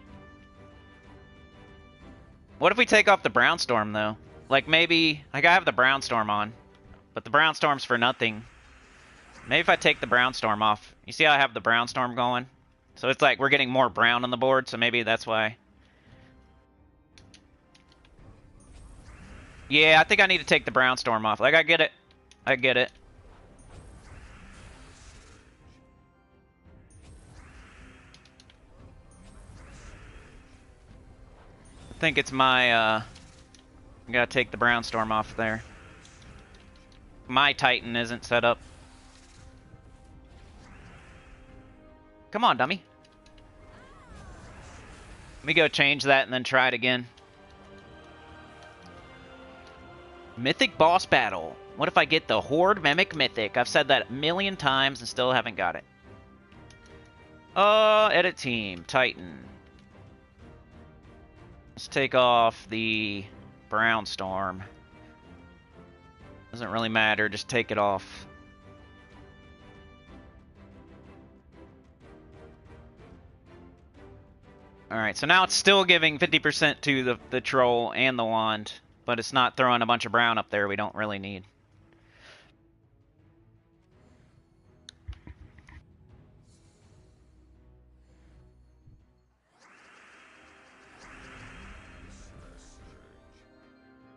[SPEAKER 1] What if we take off the Brownstorm, though? Like maybe, like I have the Brownstorm on, but the Brownstorm's for nothing. Maybe if I take the Brownstorm off, you see how I have the Brownstorm going? So it's like we're getting more brown on the board, so maybe that's why. Yeah, I think I need to take the Brownstorm off. Like, I get it. I get it. I think it's my, I gotta take the Brownstorm off there. My Titan isn't set up. Come on, dummy. Let me go change that and then try it again. Mythic boss battle. What if I get the Horde Mimic Mythic? I've said that a million times and still haven't got it. Edit team. Titan. Let's take off the Brownstorm. Doesn't really matter, just take it off. Alright, so now it's still giving 50% to the troll and the wand, but it's not throwing a bunch of brown up there we don't really need.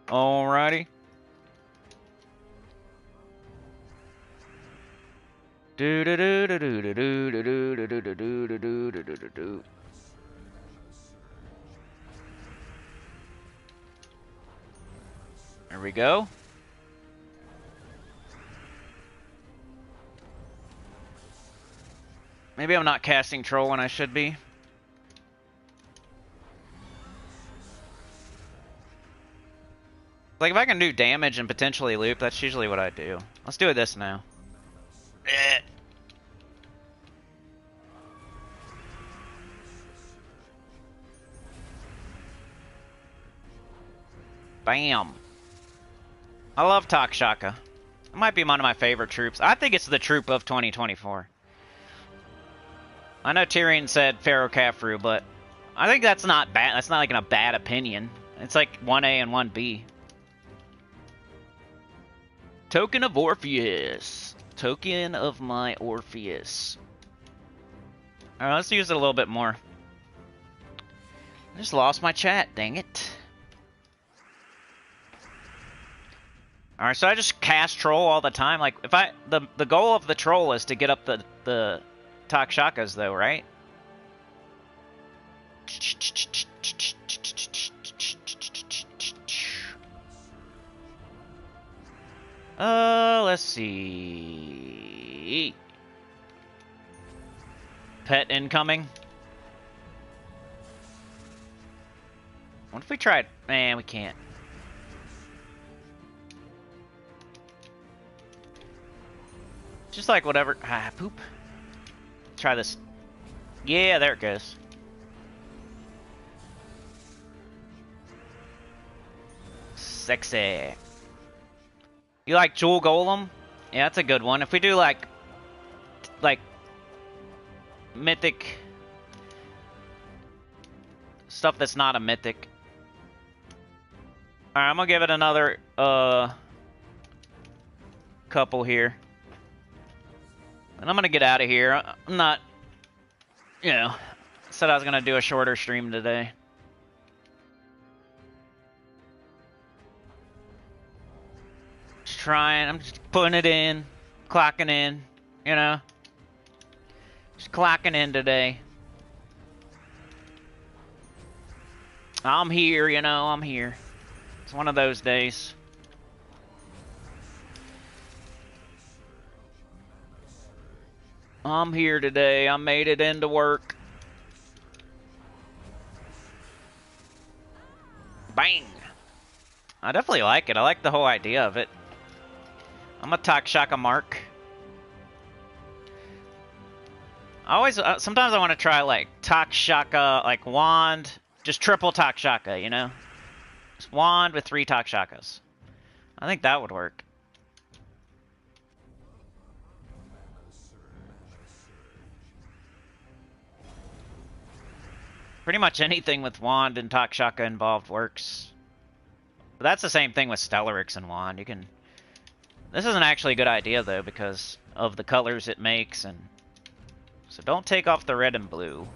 [SPEAKER 1] Alrighty. Do do do do do do do do do do do do do do do do. There we go. Maybe I'm not casting troll when I should be. Like, if I can do damage and potentially loop, that's usually what I do. Let's do this now. Bam. I love Takshaka. It might be one of my favorite troops. I think it's the troop of 2024. I know Tyrion said Pharaoh Khafru, but I think that's not bad. That's not like a bad opinion. It's like 1A and 1B. Token of Orpheus. Token of my Orpheus. Alright, let's use it a little bit more. I just lost my chat, dang it. Alright, so I just cast troll all the time. Like, if the goal of the troll is to get up the Takshakas though, right? Let's see. Pet incoming. What if we tried? Man, we can't. Just like whatever. Ah, poop. Try this. Yeah, there it goes. Sexy. You like Jewel Golem? Yeah, that's a good one. If we do like mythic stuff that's not a mythic. Alright, I'm gonna give it another couple here. And I'm gonna get out of here. I'm not, you know, said I was gonna do a shorter stream today. Just trying, I'm just putting it in, clocking in, you know. Just clocking in today. I'm here, you know, I'm here. It's one of those days. I'm here today. I made it into work. Bang! I definitely like it. I like the whole idea of it. I'm a Takshaka mark. I always, sometimes I want to try like Takshaka, like wand, just triple Takshaka, you know? Just wand with 3 Takshakas. I think that would work. Pretty much anything with wand and Takshaka involved works. But that's the same thing with Stellarix and Wand. You can... This isn't actually a good idea, though, because of the colors it makes, and... So don't take off the red and blue.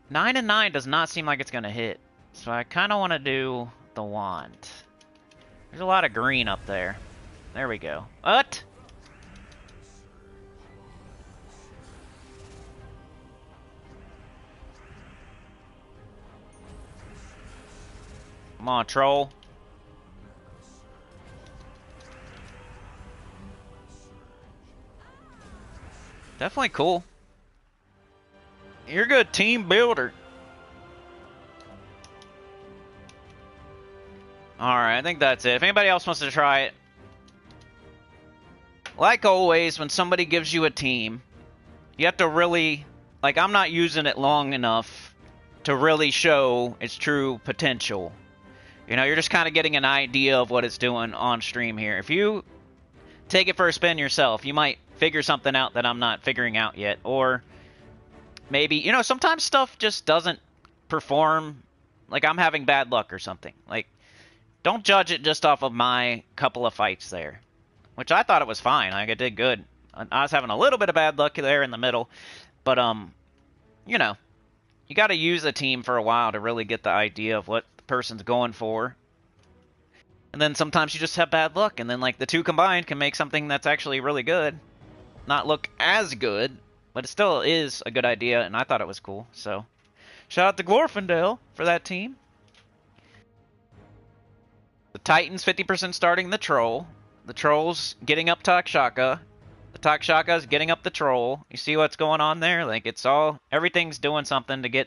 [SPEAKER 1] 9 and 9 does not seem like it's going to hit. So I kind of want to do the Wand. There's a lot of green up there. There we go. What? Come on, troll. Definitely cool. You're a good team builder. Alright, I think that's it. If anybody else wants to try it, like always, when somebody gives you a team, you have to really... Like, I'm not using it long enough to really show its true potential. You know, you're just kind of getting an idea of what it's doing on stream here. If you take it for a spin yourself, you might figure something out that I'm not figuring out yet. Or maybe, you know, sometimes stuff just doesn't perform. Like, I'm having bad luck or something. Like, don't judge it just off of my couple of fights there. Which I thought it was fine. Like, I did good. I was having a little bit of bad luck there in the middle. But, you know, you got to use a team for a while to really get the idea of what the person's going for. And then sometimes you just have bad luck. And then, like, the two combined can make something that's actually really good not look as good. But it still is a good idea, and I thought it was cool. So, shout out to Glorfindel for that team. The Titans 50% starting the Troll. The Troll's getting up Takshaka. The Takshaka's getting up the Troll. You see what's going on there? Like, it's all... Everything's doing something to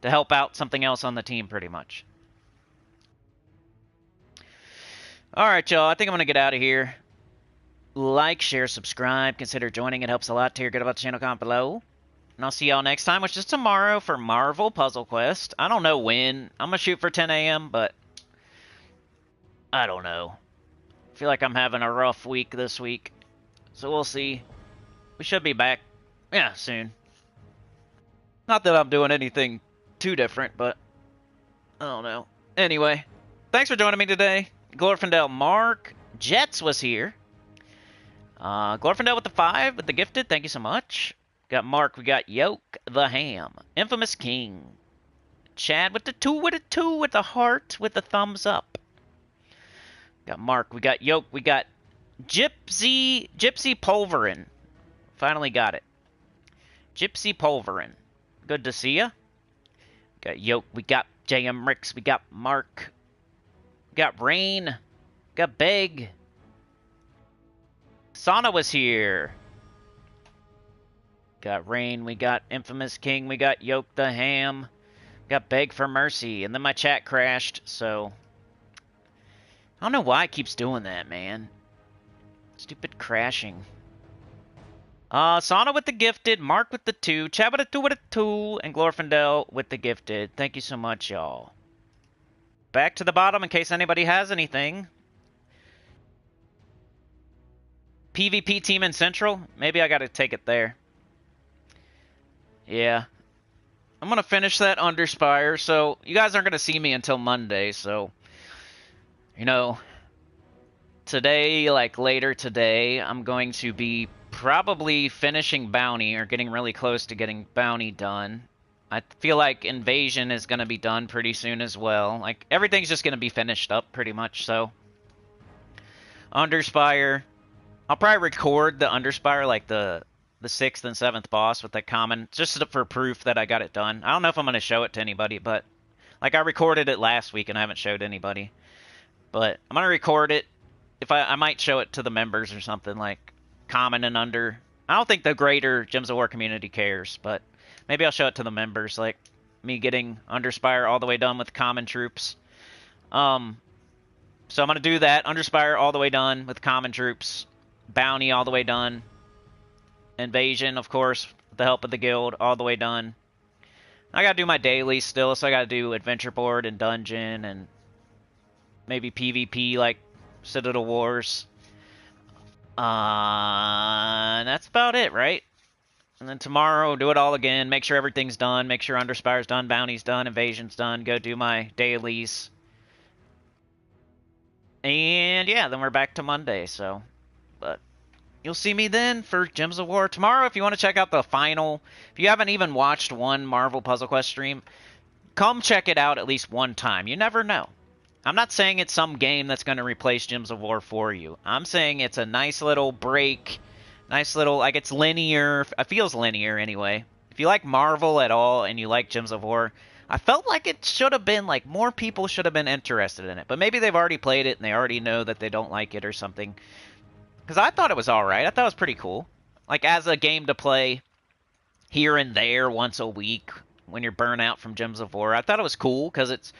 [SPEAKER 1] help out something else on the team, pretty much. Alright, y'all. I think I'm going to get out of here. Like, share, subscribe. Consider joining. It helps a lot to hear good about the channel. Comment below. And I'll see y'all next time, which is tomorrow for Marvel Puzzle Quest. I don't know when. I'm going to shoot for 10 a.m., but... I don't know. I feel like I'm having a rough week this week. So we'll see. We should be back, yeah, soon. Not that I'm doing anything too different, but I don't know. Anyway, thanks for joining me today. Glorfindel Mark. Jets was here. Glorfindel with the 5, with the gifted. Thank you so much. Got Mark. We got Yoke the Ham. Infamous King. Chad with the 2 with a 2 with the heart with the thumbs up. Got Mark. We got Yoke. We got Gypsy Pulverin. Finally got it. Gypsy Pulverin. Good to see ya. Got Yoke. We got JM Ricks. We got Mark. We got Rain. We got Beg. Sana was here. Got Rain. We got Infamous King. We got Yoke the Ham. We got Beg for Mercy. And then my chat crashed, so... I don't know why it keeps doing that, man. Stupid crashing. Sana with the gifted, Mark with the 2, Chad with a 2 with a 2, and Glorfindel with the gifted. Thank you so much, y'all. Back to the bottom in case anybody has anything. PvP team in Central? Maybe I gotta take it there. Yeah. I'm gonna finish that Underspire, so you guys aren't gonna see me until Monday, so... You know, today, like later today, I'm going to be probably finishing Bounty or getting really close to getting Bounty done. I feel like Invasion is going to be done pretty soon as well. Like, everything's just going to be finished up pretty much, so. Underspire. I'll probably record the Underspire, like the 6th and 7th boss with the common, just for proof that I got it done. I don't know if I'm going to show it to anybody, but, like, I recorded it last week and I haven't showed anybody. But I'm going to record it. If I might show it to the members or something, like Common and Under. I don't think the greater Gems of War community cares, but maybe I'll show it to the members, like me getting Underspire all the way done with Common troops. So I'm going to do that. Underspire all the way done with Common troops. Bounty all the way done. Invasion, of course, with the help of the guild, all the way done. I got to do my daily still, so I got to do Adventure Board and Dungeon and... maybe PvP, like Citadel Wars. That's about it, right? And then tomorrow, do it all again. Make sure everything's done. Make sure Underspire's done, Bounty's done, Invasion's done. Go do my dailies. And yeah, then we're back to Monday, so. But you'll see me then for Gems of War. Tomorrow, if you want to check out the final, if you haven't even watched one Marvel Puzzle Quest stream, come check it out at least one time. You never know. I'm not saying it's some game that's going to replace Gems of War for you. I'm saying it's a nice little break. Nice little, like, it's linear. It feels linear anyway. If you like Marvel at all and you like Gems of War, I felt like it should have been, like, more people should have been interested in it. But maybe they've already played it and they already know that they don't like it or something. Because I thought it was alright. I thought it was pretty cool. Like, as a game to play here and there once a week when you're burnt out from Gems of War, I thought it was cool because it's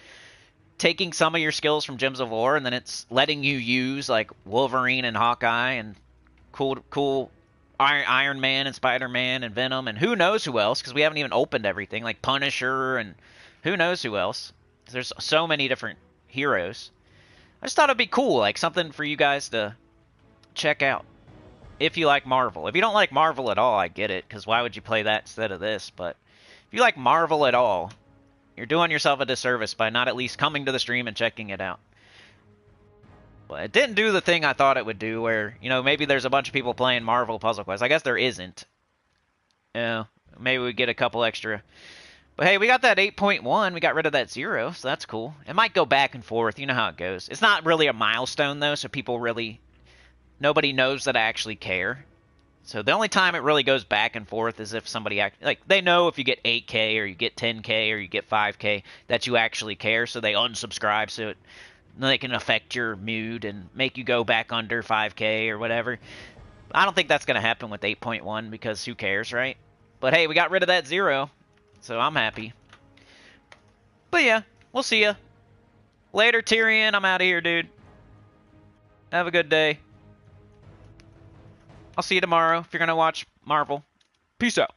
[SPEAKER 1] taking some of your skills from Gems of War and then it's letting you use, like, Wolverine and Hawkeye and cool Iron Man and Spider-Man and Venom and who knows who else, because we haven't even opened everything, like Punisher and who knows who else. There's so many different heroes. I just thought it'd be cool, like something for you guys to check out if you like Marvel. If you don't like Marvel at all, I get it, because why would you play that instead of this? But if you like Marvel at all, you're doing yourself a disservice by not at least coming to the stream and checking it out. But it didn't do the thing I thought it would do, where, you know, maybe there's a bunch of people playing Marvel Puzzle Quest. I guess there isn't. Yeah, maybe we get a couple extra. But hey, we got that 8.1. We got rid of that 0, so that's cool. It might go back and forth. You know how it goes. It's not really a milestone, though, so people really... Nobody knows that I actually care. So the only time it really goes back and forth is if somebody... Like, they know if you get 8K or you get 10K or you get 5K that you actually care, so they unsubscribe so they can affect your mood and make you go back under 5K or whatever. I don't think that's going to happen with 8.1 because who cares, right? But hey, we got rid of that 0, so I'm happy. But yeah, we'll see ya. Later, Tyrion. I'm out of here, dude. Have a good day. I'll see you tomorrow if you're going to watch Marvel. Peace out.